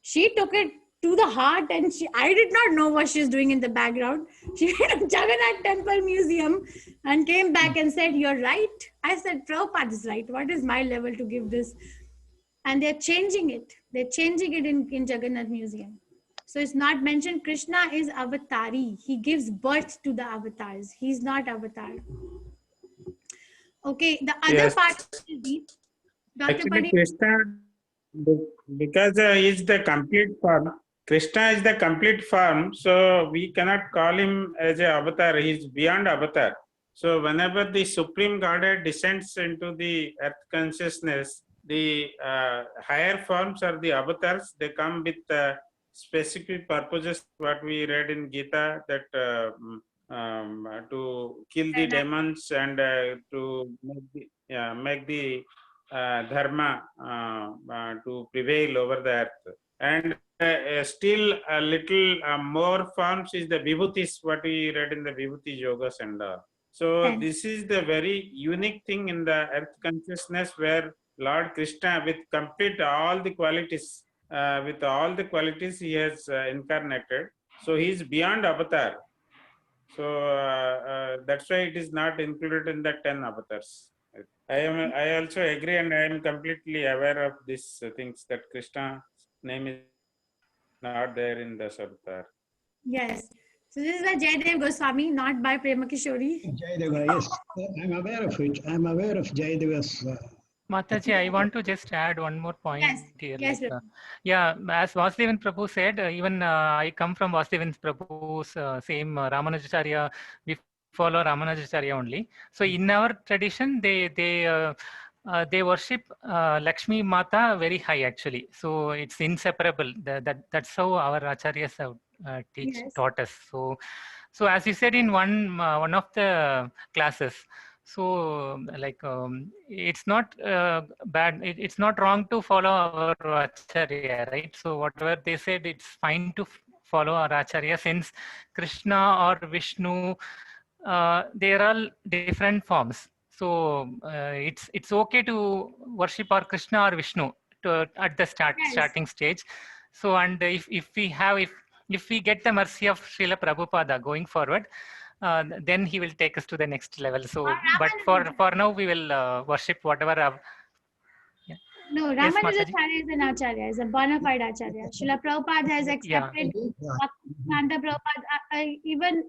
She took it to the heart and I did not know what she's doing in the background. She went to Jagannath Temple Museum and came back and said, you're right. I said, Prabhupada is right. What is my level to give this? And they're changing it. They're changing it in Jagannath Museum. So it's not mentioned. Krishna is avatari. He gives birth to the avatars. He's not avatar. Okay, the other part will be Dr. Actually, Padik. Krishna, because he is the complete form. Krishna is the complete form, so we cannot call him as a avatar. He is beyond avatar. So whenever the Supreme Godhead descends into the earth consciousness, the higher forms are the avatars. They come with specific purposes. What we read in Gita, that to kill the demons and to make the dharma to prevail over the earth. And still a little more forms is the vibhutis, what we read in the vibhuti yogas and all. So this is the very unique thing in the earth consciousness, where Lord Krishna, with complete all the qualities, he has incarnated. So he is beyond avatar. So that's why it is not included in the 10 avatars. I also agree, and I am completely aware of these things, that Krishna's name is not there in the avatar. Yes. So this is by Jayadev Goswami, not by Prema Kishori. Jayadeva, yes. I'm aware of it. I'm aware of Jayadeva's. Mataji, I want to just add one more point here. Yes, Yeah, as Vasudevan Prabhu said, even I come from Vasudevan Prabhu's same Ramanujacharya. We follow Ramanujacharya only. So in our tradition, they worship Lakshmi Mata very high actually. So it's inseparable. That's how our acharyas have taught us. So as you said in one of the classes, So it's not bad. It's not wrong to follow our Acharya, right? So whatever they said, it's fine to follow our Acharya, since Krishna or Vishnu, they're all different forms. So it's okay to worship our Krishna or Vishnu at the starting stage. So, and if we get the mercy of Srila Prabhupada going forward, then he will take us to the next level. So, but for now, we will worship whatever. No, Yes, Ramanujacharya is an acharya, is a bona fide acharya. Srila Prabhupada has accepted Bhaktivedanta Prabhupada. Even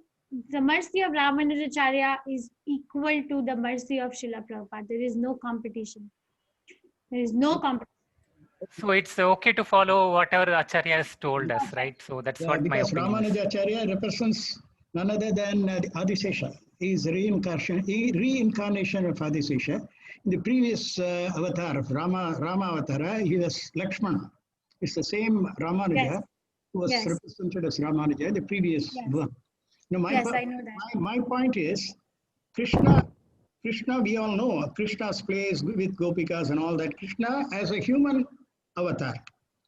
the mercy of Ramanujacharya is equal to the mercy of Srila Prabhupada. There is no competition. There is no competition. So it's okay to follow whatever Acharya has told us, right? So that's what my because opinion is. Ramanujacharya represents none other than Adisesha. He is reincarnation of Adisesha. In the previous avatar of Rama Avatara, he was Lakshmana. It's the same Ramanuja who was represented as Ramanuja in the previous one. Now, I know that. My point is, Krishna, we all know Krishna's place with Gopikas and all that. Krishna as a human avatar.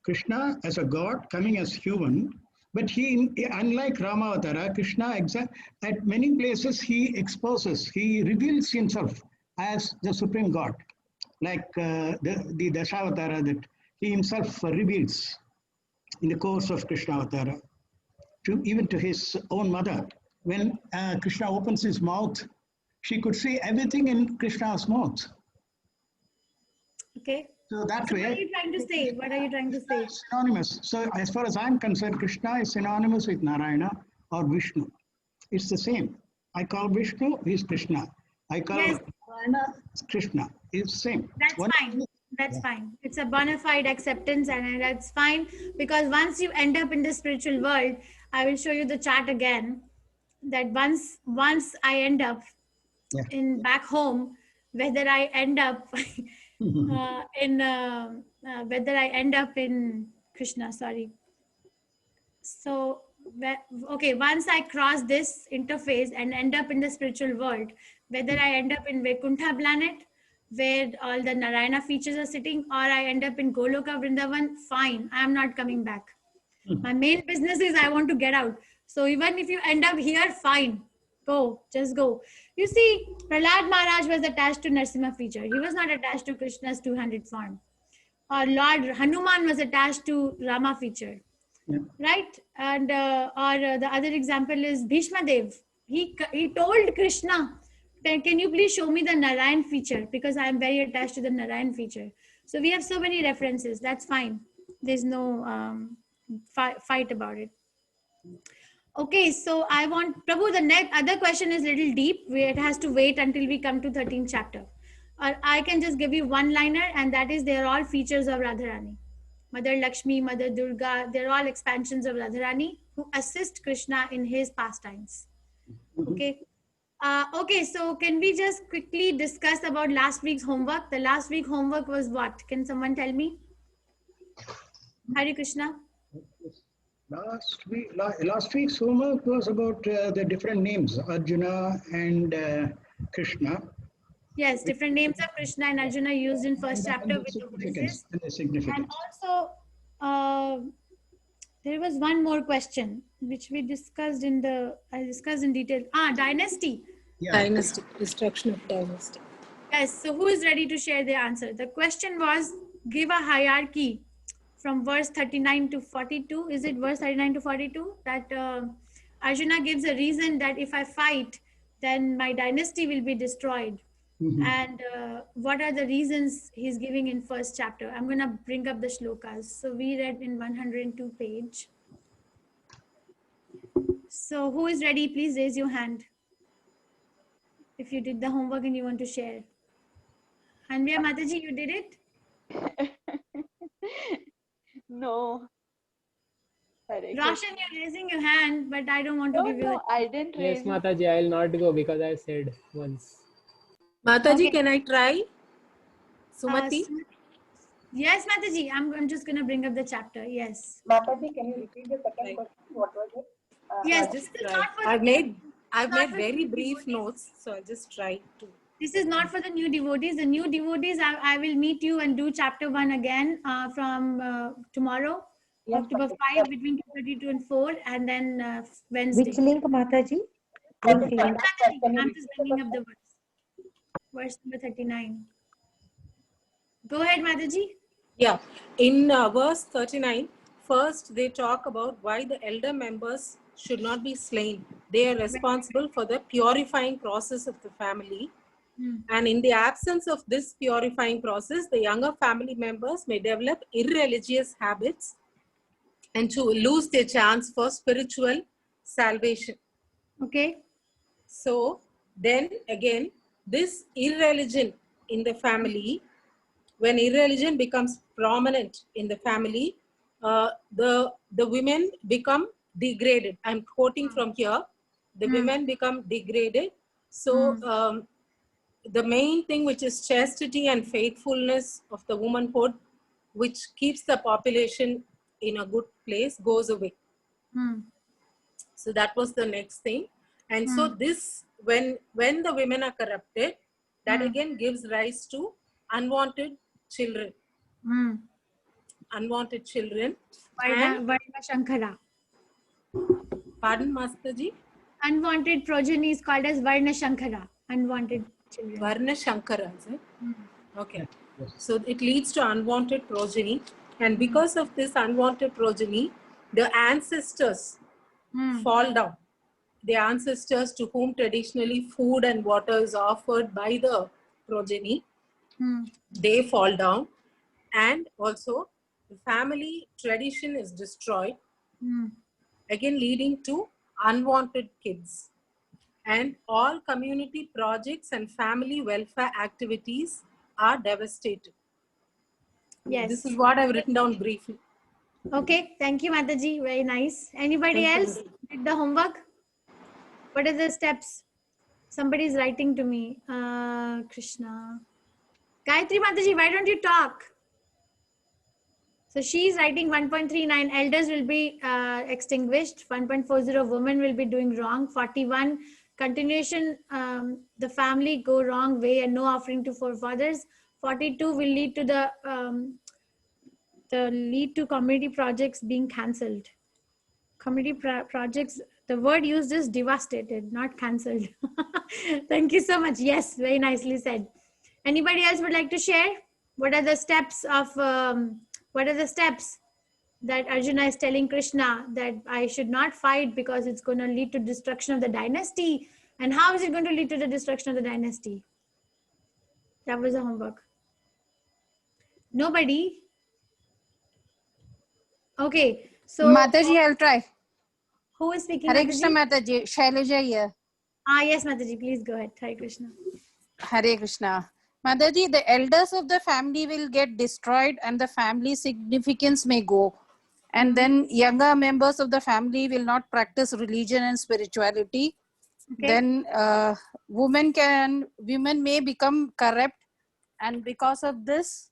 Krishna as a god coming as human. But he, unlike Ramavatara, Krishna at many places he reveals himself as the supreme god, like the Dashavatara that he himself reveals in the course of Krishna Avatara, even to his own mother. When Krishna opens his mouth, she could see everything in Krishna's mouth. Okay. So that So way. what are you trying to say? What are you trying to say? Synonymous. So as far as I'm concerned, Krishna is synonymous with Narayana or Vishnu. It's the same. I call Vishnu, he's Krishna. I call Narayana, Krishna. It's the same. That's fine. That's fine. It's a bona fide acceptance, and that's fine, because once you end up in the spiritual world, I will show you the chart again. That once I end up in back home, whether I end up whether I end up in Krishna, sorry. So, okay, once I cross this interface and end up in the spiritual world, whether I end up in Vaikuntha planet, where all the Narayana features are sitting, or I end up in Goloka Vrindavan, fine, I am not coming back. My main business is I want to get out. So even if you end up here, fine, go, just go. You see, Prahlad Maharaj was attached to Narsimha feature. He was not attached to Krishna's 200 form. Or Lord Hanuman was attached to Rama feature. Right? And the other example is Bhishma Dev. He told Krishna, can you please show me the Narayan feature, because I am very attached to the Narayan feature. So we have so many references. That's fine. There's no fight about it. Okay, so I want Prabhu, the other question is little deep. It has to wait until we come to 13th chapter. Or I can just give you one liner, and that is they're all features of Radharani. Mother Lakshmi, Mother Durga, they're all expansions of Radharani who assist Krishna in his pastimes. Okay. Okay, so can we just quickly discuss about last week's homework? The last week homework was what? Can someone tell me? Hare Krishna. Last week's homework was about the different names, Arjuna and Krishna. Yes, different names of Krishna and Arjuna used in first chapter with the voices. And also, there was one more question which we discussed in detail. Dynasty. Yeah. Dynasty, destruction of dynasty. Yes, so who is ready to share the answer? The question was, give a hierarchy from verse 39 to 42. Is it verse 39 to 42? That Arjuna gives a reason that if I fight, then my dynasty will be destroyed. And what are the reasons he's giving in first chapter? I'm going to bring up the shlokas. So we read in 102 page. So who is ready? Please raise your hand if you did the homework and you want to share. Hanvia Mataji, you did it? No. Roshan, you're raising your hand, but I don't want to give you. No, I didn't raise. Yes, Mataji, I will not go because I said once. Mataji, can I try? Sumati? Yes, Mataji, I'm just going to bring up the chapter. Yes. Mataji, can you repeat the second question? What was it? Yes, just try. I've made very brief notes, so I'll just try to. This is not for the new devotees. The new devotees, I will meet you and do chapter 1 again from tomorrow, October 5, between 2:32 and 4, and then Wednesday. Which link, Mataji? I'm just bringing up the verse. Verse number 39. Go ahead, Mataji. Yeah, in verse 39, first they talk about why the elder members should not be slain. They are responsible for the purifying process of the family. And in the absence of this purifying process, the younger family members may develop irreligious habits and to lose their chance for spiritual salvation. Okay. So then again, this irreligion in the family, when irreligion becomes prominent in the family, the women become degraded. I'm quoting from here. The women become degraded. So the main thing, which is chastity and faithfulness of the womanhood, which keeps the population in a good place, goes away. So that was the next thing. And so this, when the women are corrupted, that again gives rise to unwanted children. Unwanted children. Varna Shankara. Pardon, Masterji? Unwanted progeny is called as Varna Shankara. Unwanted children. Varna Shankara, is it? Okay. So it leads to unwanted progeny. And because of this unwanted progeny, the ancestors fall down. The ancestors to whom traditionally food and water is offered by the progeny, they fall down. And also the family tradition is destroyed, again leading to unwanted kids. And all community projects and family welfare activities are devastated. Yes. This is what I've written down briefly. Okay, thank you, Mataji. Very nice. Anybody else did the homework? What are the steps? Somebody is writing to me. Krishna. Gayatri Mataji, why don't you talk? So she's writing 1.39, elders will be extinguished. 1.40, women will be doing wrong. 41, continuation, the family go wrong way and no offering to forefathers. 42 will lead to the community projects being cancelled. Community projects, the word used is devastated, not cancelled. Thank you so much. Yes, very nicely said. Anybody else would like to share? What are the steps of, what are the steps that Arjuna is telling Krishna that I should not fight because it's going to lead to destruction of the dynasty? And how is it going to lead to the destruction of the dynasty? That was the homework. Nobody? Okay, so Mataji, I'll try. Who is speaking? Hare Krishna Mataji, Shailaja here. Yes, Mataji, please go ahead. Hare Krishna. Hare Krishna. Mataji, the elders of the family will get destroyed and the family significance may go. And then younger members of the family will not practice religion and spirituality. Okay. Then women may become corrupt, and because of this,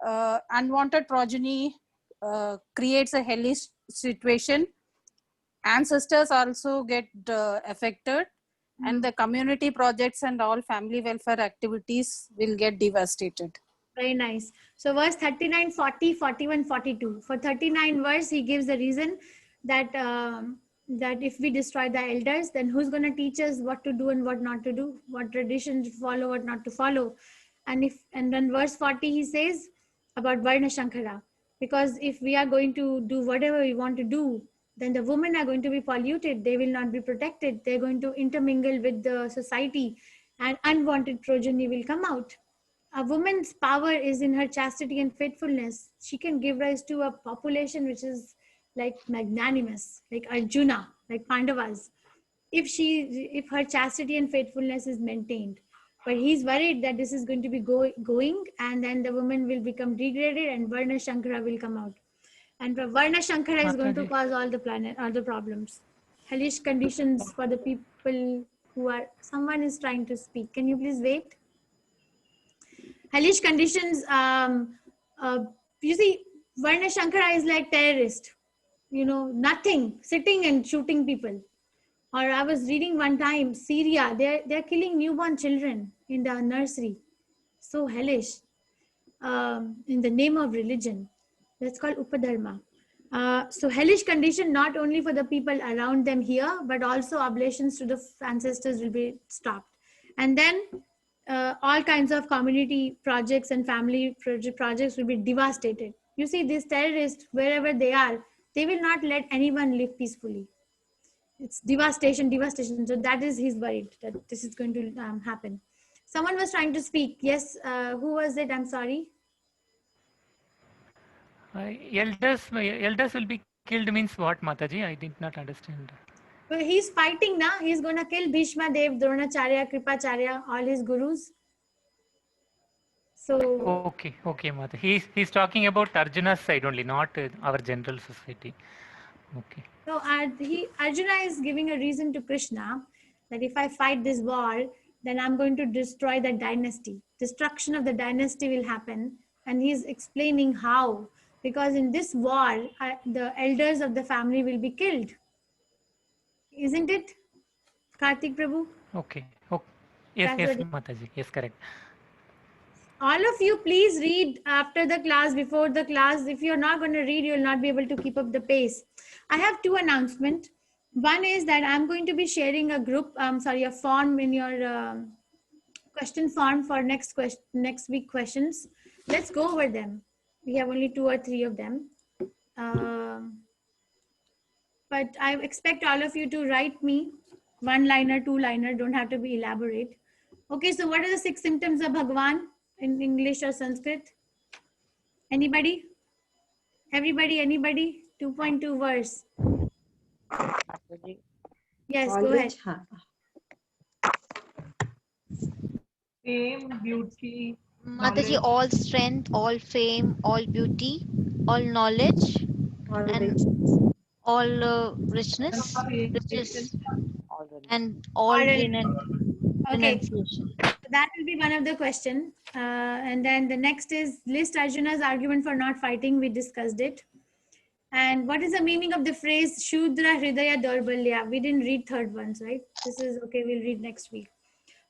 unwanted progeny creates a hellish situation. Ancestors also get affected, and the community projects and all family welfare activities will get devastated. Very nice. So verse 39, 40, 41, 42. For 39 verse, he gives the reason that that if we destroy the elders, then who's going to teach us what to do and what not to do, what tradition to follow, what not to follow. And then verse 40, he says about Varna Shankara. Because if we are going to do whatever we want to do, then the women are going to be polluted. They will not be protected. They're going to intermingle with the society and unwanted progeny will come out. A woman's power is in her chastity and faithfulness. She can give rise to a population which is like magnanimous, like Arjuna, like Pandavas, if her chastity and faithfulness is maintained. But he's worried that this is going to be going and then the woman will become degraded and Varna Shankara will come out. And Varna Shankara is going to cause all the problems. Hellish conditions for the people who are, someone is trying to speak. Can you please wait? Hellish conditions, you see, Varna Shankara is like terrorist, you know, nothing, sitting and shooting people. Or I was reading one time, Syria, they're killing newborn children in the nursery. So hellish. In the name of religion. That's called Upadharma. So hellish condition not only for the people around them here, but also oblations to the ancestors will be stopped. And then all kinds of community projects and family projects will be devastated. You see, these terrorists, wherever they are, they will not let anyone live peacefully. It's devastation, devastation. So that is he's worried that this is going to happen. Someone was trying to speak. Yes, who was it? I'm sorry. Elders will be killed means what, Mataji? I did not understand. Well, he's fighting now. He's going to kill Bhishma Dev, Dronacharya, Kripacharya, all his gurus. So Okay, Mata. He's talking about Arjuna's side only, not our general society. Okay. So Arjuna is giving a reason to Krishna that if I fight this war, then I'm going to destroy the dynasty. Destruction of the dynasty will happen. And he's explaining how. Because in this war, the elders of the family will be killed. Isn't it, Karthik Prabhu? Okay. Yes, Mataji. Yes, correct. All of you, please read after the class, before the class. If you're not going to read, you'll not be able to keep up the pace. I have two announcements. One is that I'm going to be sharing a form in your question form for next week questions. Let's go over them. We have only 2 or 3 of them. But I expect all of you to write me 1-liner, 2-liner, don't have to be elaborate. Okay, so what are the 6 symptoms of Bhagwan in English or Sanskrit? Anybody? Everybody, anybody? 2.2 verse. Yes, go ahead. Fame, beauty, Mataji, all strength, all fame, all beauty, all knowledge, and all richness, riches, and all renunciation. That will be one of the questions. And then the next is list Arjuna's argument for not fighting. We discussed it. And what is the meaning of the phrase Shudra Hridaya Daurbalya? We didn't read third ones, right? This is okay. We'll read next week.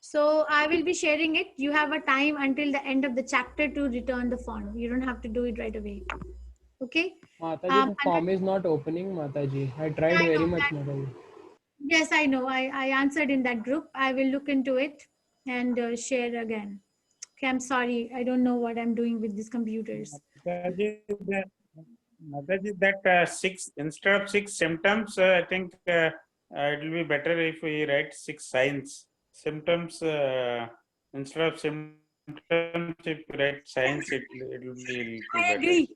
So I will be sharing it. You have a time until the end of the chapter to return the form. You don't have to do it right away. Okay? Mataji, the form is not opening, Mataji. I tried very much, Mataji. Yes, I know. I answered in that group. I will look into it and share again. Okay, I'm sorry. I don't know what I'm doing with these computers. Mataji, that 6, instead of 6 symptoms, I think it will be better if we write 6 signs. Symptoms, instead of symptoms, if we write signs, it will be I agree.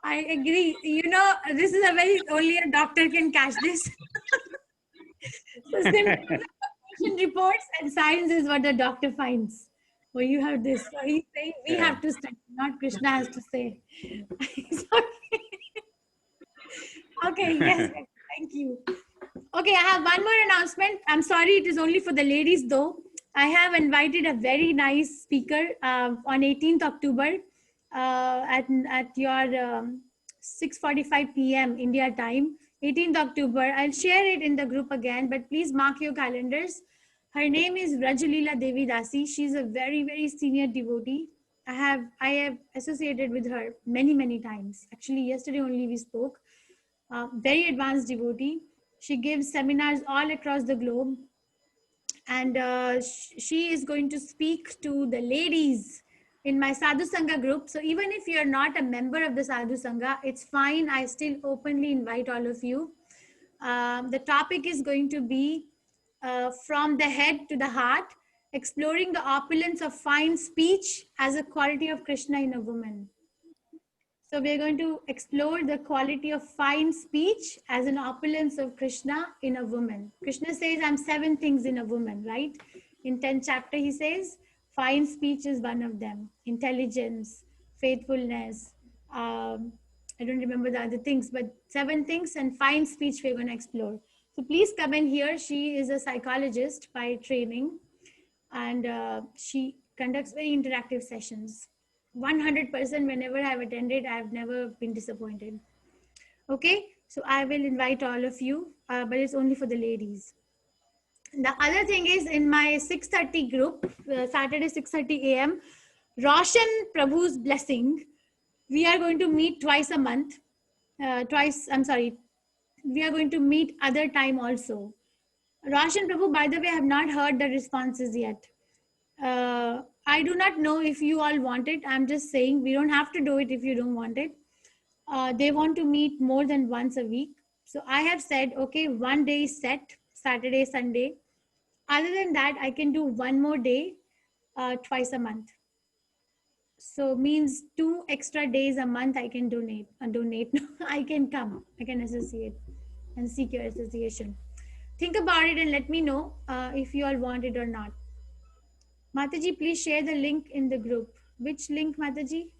I agree. You know, this is only a doctor can catch this. So symptoms, reports and signs is what the doctor finds. Well, you have this. So he's saying we have to study, not Krishna has to say. Okay, yes, thank you. Okay, I have one more announcement. I'm sorry, it is only for the ladies though. I have invited a very nice speaker on 18th October at your 6:45 p.m. India time, 18th October. I'll share it in the group again, but please mark your calendars. Her name is Rajalila Devi Dasi. She's a very, very senior devotee. I have associated with her many times. Actually, yesterday only we spoke. Very advanced devotee. She gives seminars all across the globe. And she is going to speak to the ladies in my Sadhu Sangha group. So even if you're not a member of the Sadhu Sangha, it's fine. I still openly invite all of you. The topic is going to be from the head to the heart, exploring the opulence of fine speech as a quality of Krishna in a woman. So we're going to explore the quality of fine speech as an opulence of Krishna in a woman. Krishna says, I'm 7 things in a woman, right? In 10th chapter, he says, fine speech is one of them. Intelligence, faithfulness. I don't remember the other things, but 7 things and fine speech we're going to explore. So please come in here. She is a psychologist by training, and she conducts very interactive sessions. 100% whenever I've attended, I've never been disappointed. Okay, so I will invite all of you, but it's only for the ladies. The other thing is in my 6:30 group, Saturday 6:30 a.m., Roshan Prabhu's blessing, we are going to meet twice a month. We are going to meet other time also. Roshan Prabhu, by the way, I have not heard the responses yet. I do not know if you all want it. I'm just saying we don't have to do it if you don't want it. They want to meet more than once a week. So I have said, okay, one day is set, Saturday, Sunday. Other than that, I can do one more day twice a month. So means 2 extra days a month I can donate. I can come. I can associate and seek your association. Think about it and let me know if you all want it or not. Mataji, please share the link in the group. Which link, Mataji?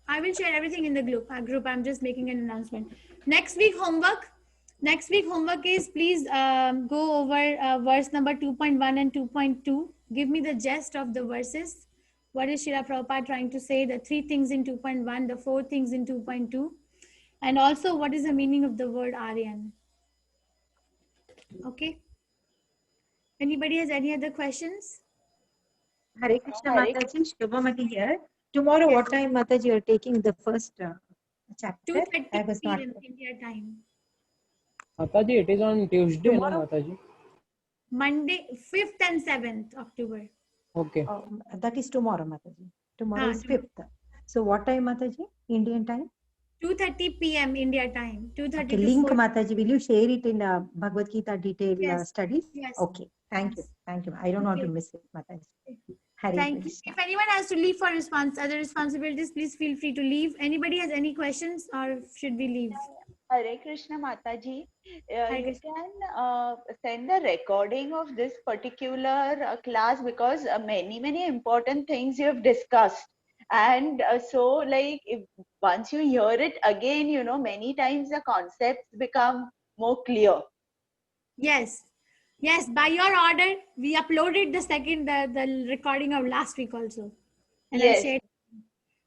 I will share everything in the group. I'm just making an announcement. Next week homework. Next week homework is please go over verse number 2.1 and 2.2. Give me the gist of the verses. What is Srila Prabhupada trying to say? The 3 things in 2.1, the 4 things in 2.2. And also what is the meaning of the word Aryan? Okay. Anybody has any other questions? Hare Krishna Mataji, Shubhamati here. Tomorrow, what time, Mataji, you are taking the first chapter? 2:30 p.m. India time. Mataji, it is on Tuesday, no, Tomorrow? Mataji? Monday, 5th and 7th October. Okay. That is tomorrow, Mataji. Tomorrow is 5th. So what time, Mataji? Indian time? 2:30 p.m. India time. 2:30 Okay, to link, 4. Mataji. Will you share it in Bhagavad Gita detail studies? Yes. Okay. Thank you. Thank you. I don't want to Okay. miss it, Mataji. Hare Thank you. Krishna. If anyone has to leave for other responsibilities, please feel free to leave. Anybody has any questions or should we leave? Hare Krishna Mataji, Hare you Krishna. can send the recording of this particular class because many important things you have discussed. And so like if once you hear it again, many times the concepts become more clear. Yes. Yes, by your order, we uploaded the recording of last week also. And Yes. I shared.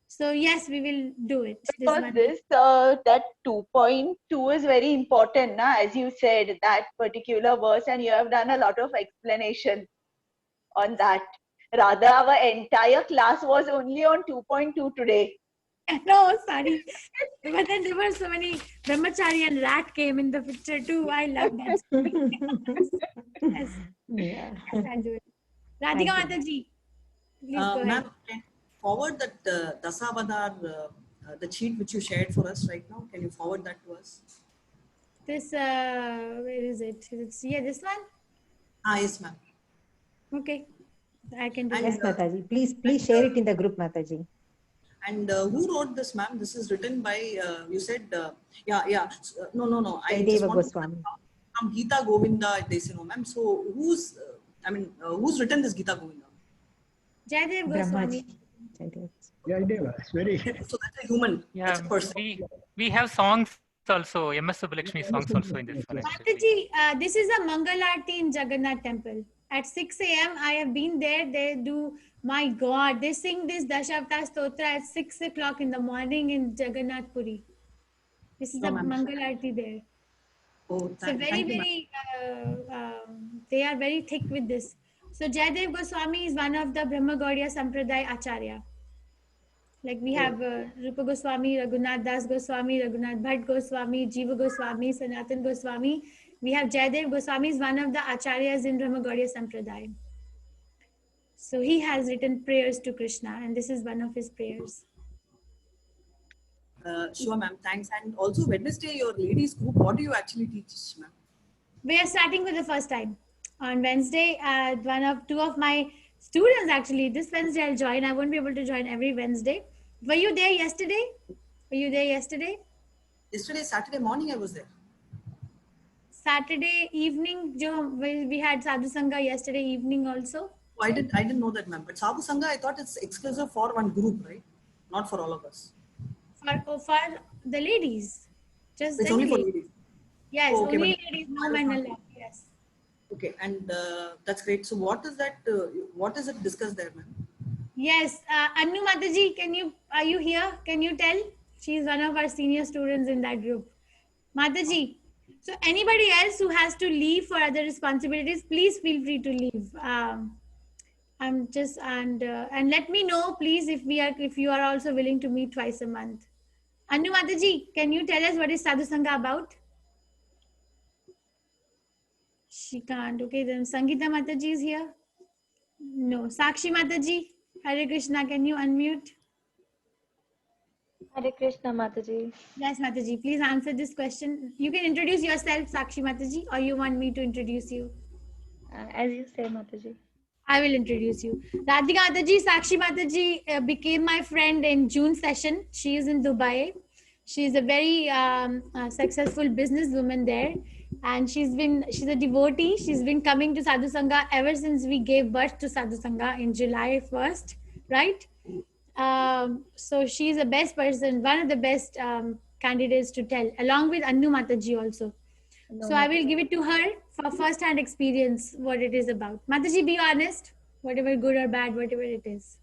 So yes, we will do it. Because that 2.2 is very important, as you said, that particular verse, and you have done a lot of explanation on that. Rather, our entire class was only on 2.2 today. No, sorry. But then there were so many brahmachari and rat came in the picture too. I love that. Yes. Yeah. Yes, I'll do it. Radhika Thank you. Mataji, please go ahead. Ma'am, can forward that Dasavadar, the sheet which you shared for us right now. Can you forward that to us? This, where is it? It's here, this one? Yes, ma'am. Okay. I can do Yes, that. Mataji. Please share it in the group, Mataji. And who wrote this, ma'am? This is written by, you said, no. I just Jayadeva want Goswami. from Gita Govinda, they say, no, ma'am. So who's written this Gita Govinda? Jayadev Goswami. Jayadeva, it's very. So that's a human. Yeah, That's a person. we have songs also, MS Subbulakshmi songs also in this one actually. Mataji, this is a Mangalarti in Jagannath temple. At 6 a.m. I have been there. They do, my God, they sing this Dashavta Stotra at 6 o'clock in the morning in Jagannath Puri. This is the Mangalarti there. Oh, So very, they are very thick with this. So Jayadev Goswami is one of the Brahma Gaudiya Sampradaya Acharya. Like we have Rupa Goswami, Raghunath Das Goswami, Raghunath Bhatt Goswami, Jiva Goswami, Sanatan Goswami. We have Jayadev Goswami is one of the acharyas in Brahma Gaudiya Sampradaya. So he has written prayers to Krishna and this is one of his prayers. Sure, ma'am. Thanks. And also Wednesday, your ladies group, what do you actually teach, ma'am? We are starting for the first time. On Wednesday, two of my students actually, this Wednesday I'll join. I won't be able to join every Wednesday. Were you there yesterday? Yesterday, Saturday morning, I was there. Saturday evening, we had Sadhu Sangha yesterday evening also. Oh, I didn't know that, ma'am. But Sadhu Sangha, I thought it's exclusive for one group, right? Not for all of us. For the ladies. Just it's only for ladies. Yes, oh, okay, only ladies, no men allowed. Yes. Okay, and that's great. So what is that? What is it discussed there, ma'am? Yes, Anu Mataji, are you here? Can you tell? She's one of our senior students in that group. Mataji, So anybody else who has to leave for other responsibilities, please feel free to leave. I'm just and let me know, please, if you are also willing to meet twice a month. Anu Mataji, can you tell us what is Sadhu Sangha about? She can't. Okay, then Sangeeta Mataji is here. No. Sakshi Mataji, Hare Krishna, can you unmute? Hare Krishna, Mataji. Yes, Mataji, please answer this question. You can introduce yourself, Sakshi Mataji, or you want me to introduce you? As you say, Mataji. I will introduce you. Radhika Mataji, Sakshi Mataji became my friend in June session. She is in Dubai. She is a very successful businesswoman there. And she's a devotee. She's been coming to Sadhu Sangha ever since we gave birth to Sadhu Sangha in July 1st, right? So she's the best person, one of the best candidates to tell, along with Anu Mataji also. No, So I will give it to her for first-hand experience, what it is about. Mataji, be honest, whatever good or bad, whatever it is.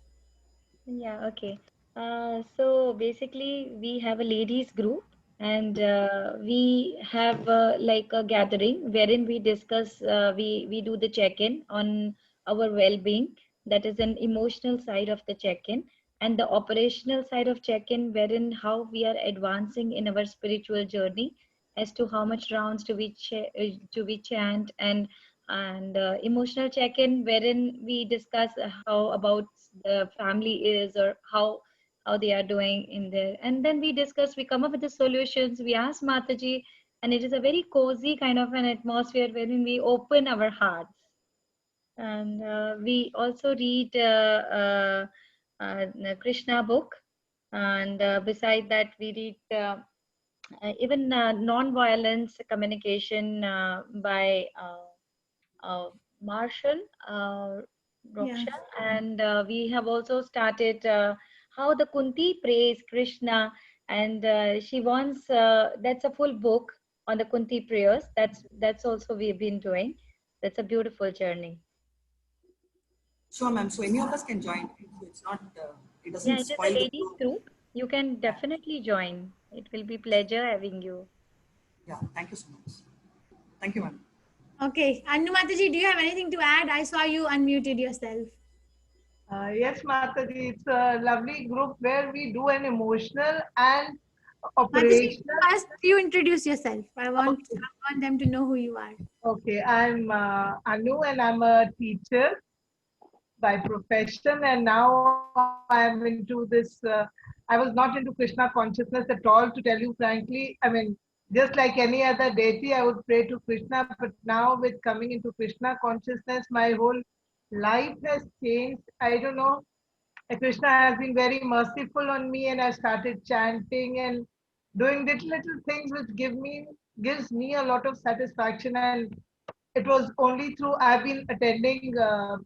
Yeah, okay. So basically, we have a ladies group, and we have like a gathering wherein we discuss, we do the check-in on our well-being. That is an emotional side of the check-in, and the operational side of check-in, wherein how we are advancing in our spiritual journey, as to how much rounds do we chant, and emotional check-in, wherein we discuss how about the family is, or how they are doing in there, and then we discuss, we come up with the solutions, we ask Mataji, and it is a very cozy kind of an atmosphere wherein we open our hearts. And we also read Krishna book, and beside that we read even non-violence communication by Marshall Roksha. And we have also started how the Kunti prays Krishna, and she wants that's a full book on the Kunti prayers. That's also we've been doing. That's a beautiful journey. Sure, ma'am. So any of us can join. So it's not. It doesn't Yeah, it is spoil a the ladies group. You can definitely join. It will be pleasure having you. Yeah. Thank you so much. Thank you, ma'am. Okay, Anu Mataji, do you have anything to add? I saw you unmuted yourself. Yes, Mataji, it's a lovely group where we do an emotional and Mataji, operational. first you introduce yourself. I want them to know who you are. Okay, I'm Anu, and I'm a teacher by profession, and now I'm into this. I was not into Krishna consciousness at all, to tell you frankly. I mean, just like any other deity, I would pray to Krishna, but now with coming into Krishna consciousness, my whole life has changed. I don't know. Krishna has been very merciful on me, and I started chanting and doing little things which gives me a lot of satisfaction. And it was only through I've been attending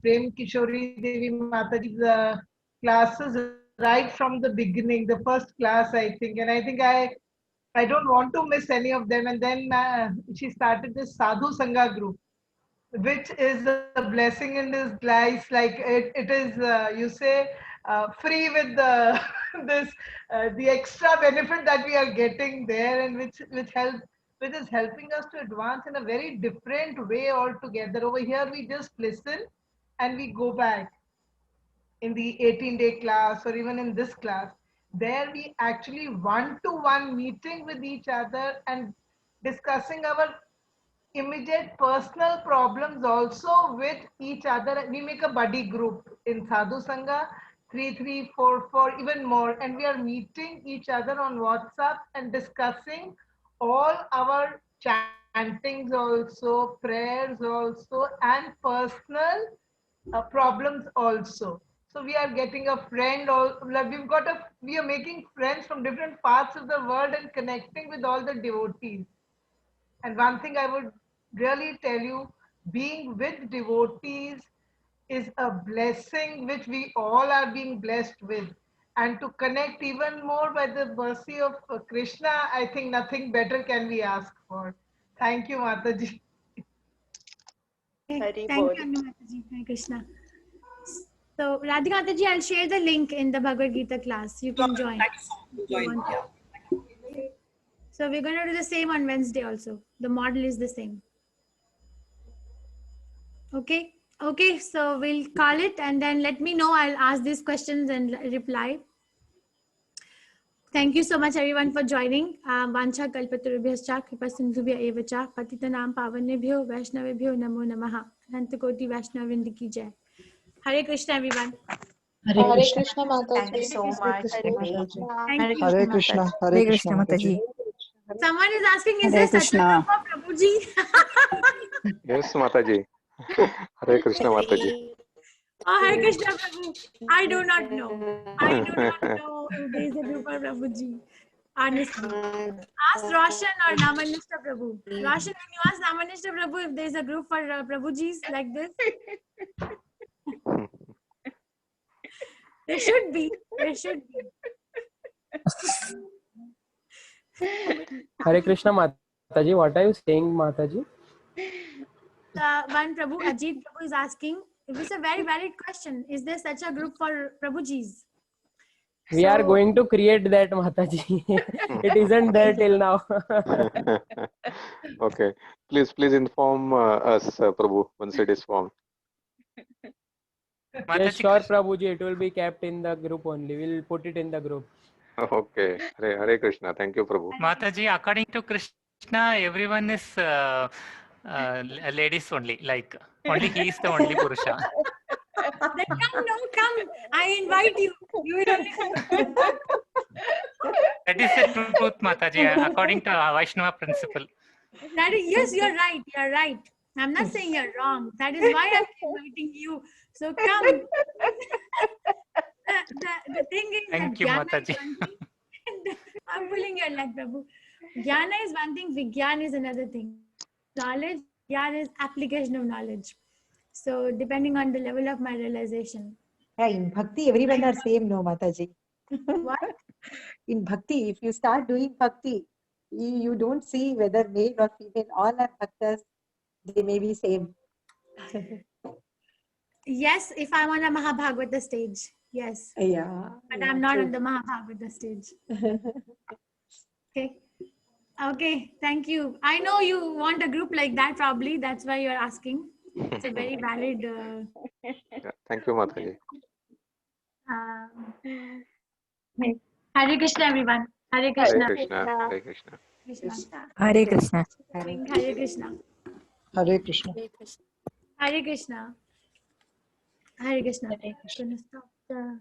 Prem Kishori Devi Mataji's classes right from the beginning, the first class, I think. And I think I don't want to miss any of them. And then she started this Sadhu Sangha group, which is a blessing in disguise. Like it is, you say, free with the this the extra benefit that we are getting there, and which is helping us to advance in a very different way altogether. Over here, we just listen and we go back in the 18-day class, or even in this class. There we actually one-to-one meeting with each other and discussing our immediate personal problems also with each other. We make a buddy group in Sadhu Sangha, 3344, even more, and we are meeting each other on WhatsApp and discussing all our chantings also, prayers also, and personal problems also. So we are getting a friend, or we are making friends from different parts of the world and connecting with all the devotees. And one thing I would really tell you, being with devotees is a blessing which we all are being blessed with. And to connect even more by the mercy of Krishna, I think nothing better can we ask for. Thank you, Mataji. Thank you, Anu Mataji. Hare Krishna. So, Radhika Mataji, I'll share the link in the Bhagavad Gita class. You can join. Thank you so much for joining. Yeah. So So we're going to do the same on Wednesday also. The model is the same. Okay. Okay. So we'll call it and then let me know. I'll ask these questions and reply. Thank you so much everyone for joining. Vancha kalpatarubhyascha kripasindhubhya eva cha patitanam pavanebhyo vaishnavebhyo namo namaha. Anantakoti Vaishnavavrind ki jai. Hare Krishna everyone. Hare Krishna Thank you so much. Thank you. Hare Krishna Mataji. Someone is asking, is Hare this such a Krishna. group of Prabhuji? Yes, Mataji. Hare Krishna, Mataji. Oh, Hare Krishna Prabhu. I do not know. I do not know if there is a group of Prabhuji. Honestly. Ask Roshan or Namanishta Prabhu. Roshan, can you ask Namanishta Prabhu if there is a group for Prabhujis like this? There should be. There should be. Hare Krishna Mataji, what are you saying, Mataji? One Prabhu, Ajit Prabhu is asking, if it's a very valid question, is there such a group for Prabhujis? We are going to create that, Mataji. It isn't there till now. Okay. Please inform us, Prabhu, once it is formed. Yes, sure, Prabhuji. It will be kept in the group only. We'll put it in the group. Okay. Hare Krishna. Thank you, Prabhu. Mataji, according to Krishna, everyone is ladies only. Like only he is the only Purusha. Then come. I invite you. You will only. That is the truth, Mataji, according to Vaishnava principle. That is, yes, you're right. You're right. I'm not saying you're wrong. That is why I'm inviting you. So come. The thing is, thank you, Mataji. I'm pulling your leg, Prabhu. Jnana is one thing, Vigyan is another thing. Knowledge, Gyan is application of knowledge. So depending on the level of my realization. Yeah, in Bhakti, everyone are same, no, Mataji. What? In Bhakti, if you start doing Bhakti, you don't see whether male or female, all are Bhaktas, they may be same. Yes, if I'm on a Mahabhagavata stage, yes. Yeah. But I'm not on the Mahabhagavata stage. Okay. Okay, thank you. I know you want a group like that probably. That's why you're asking. It's a very valid... Yeah, thank you, Mataji. Hare Krishna, everyone. Hare Krishna. Hare Krishna. Hare Krishna. Hare Krishna. Hare Krishna. Hare Krishna. Hare Krishna. Hare Krishna. Hare Krishna. Stop the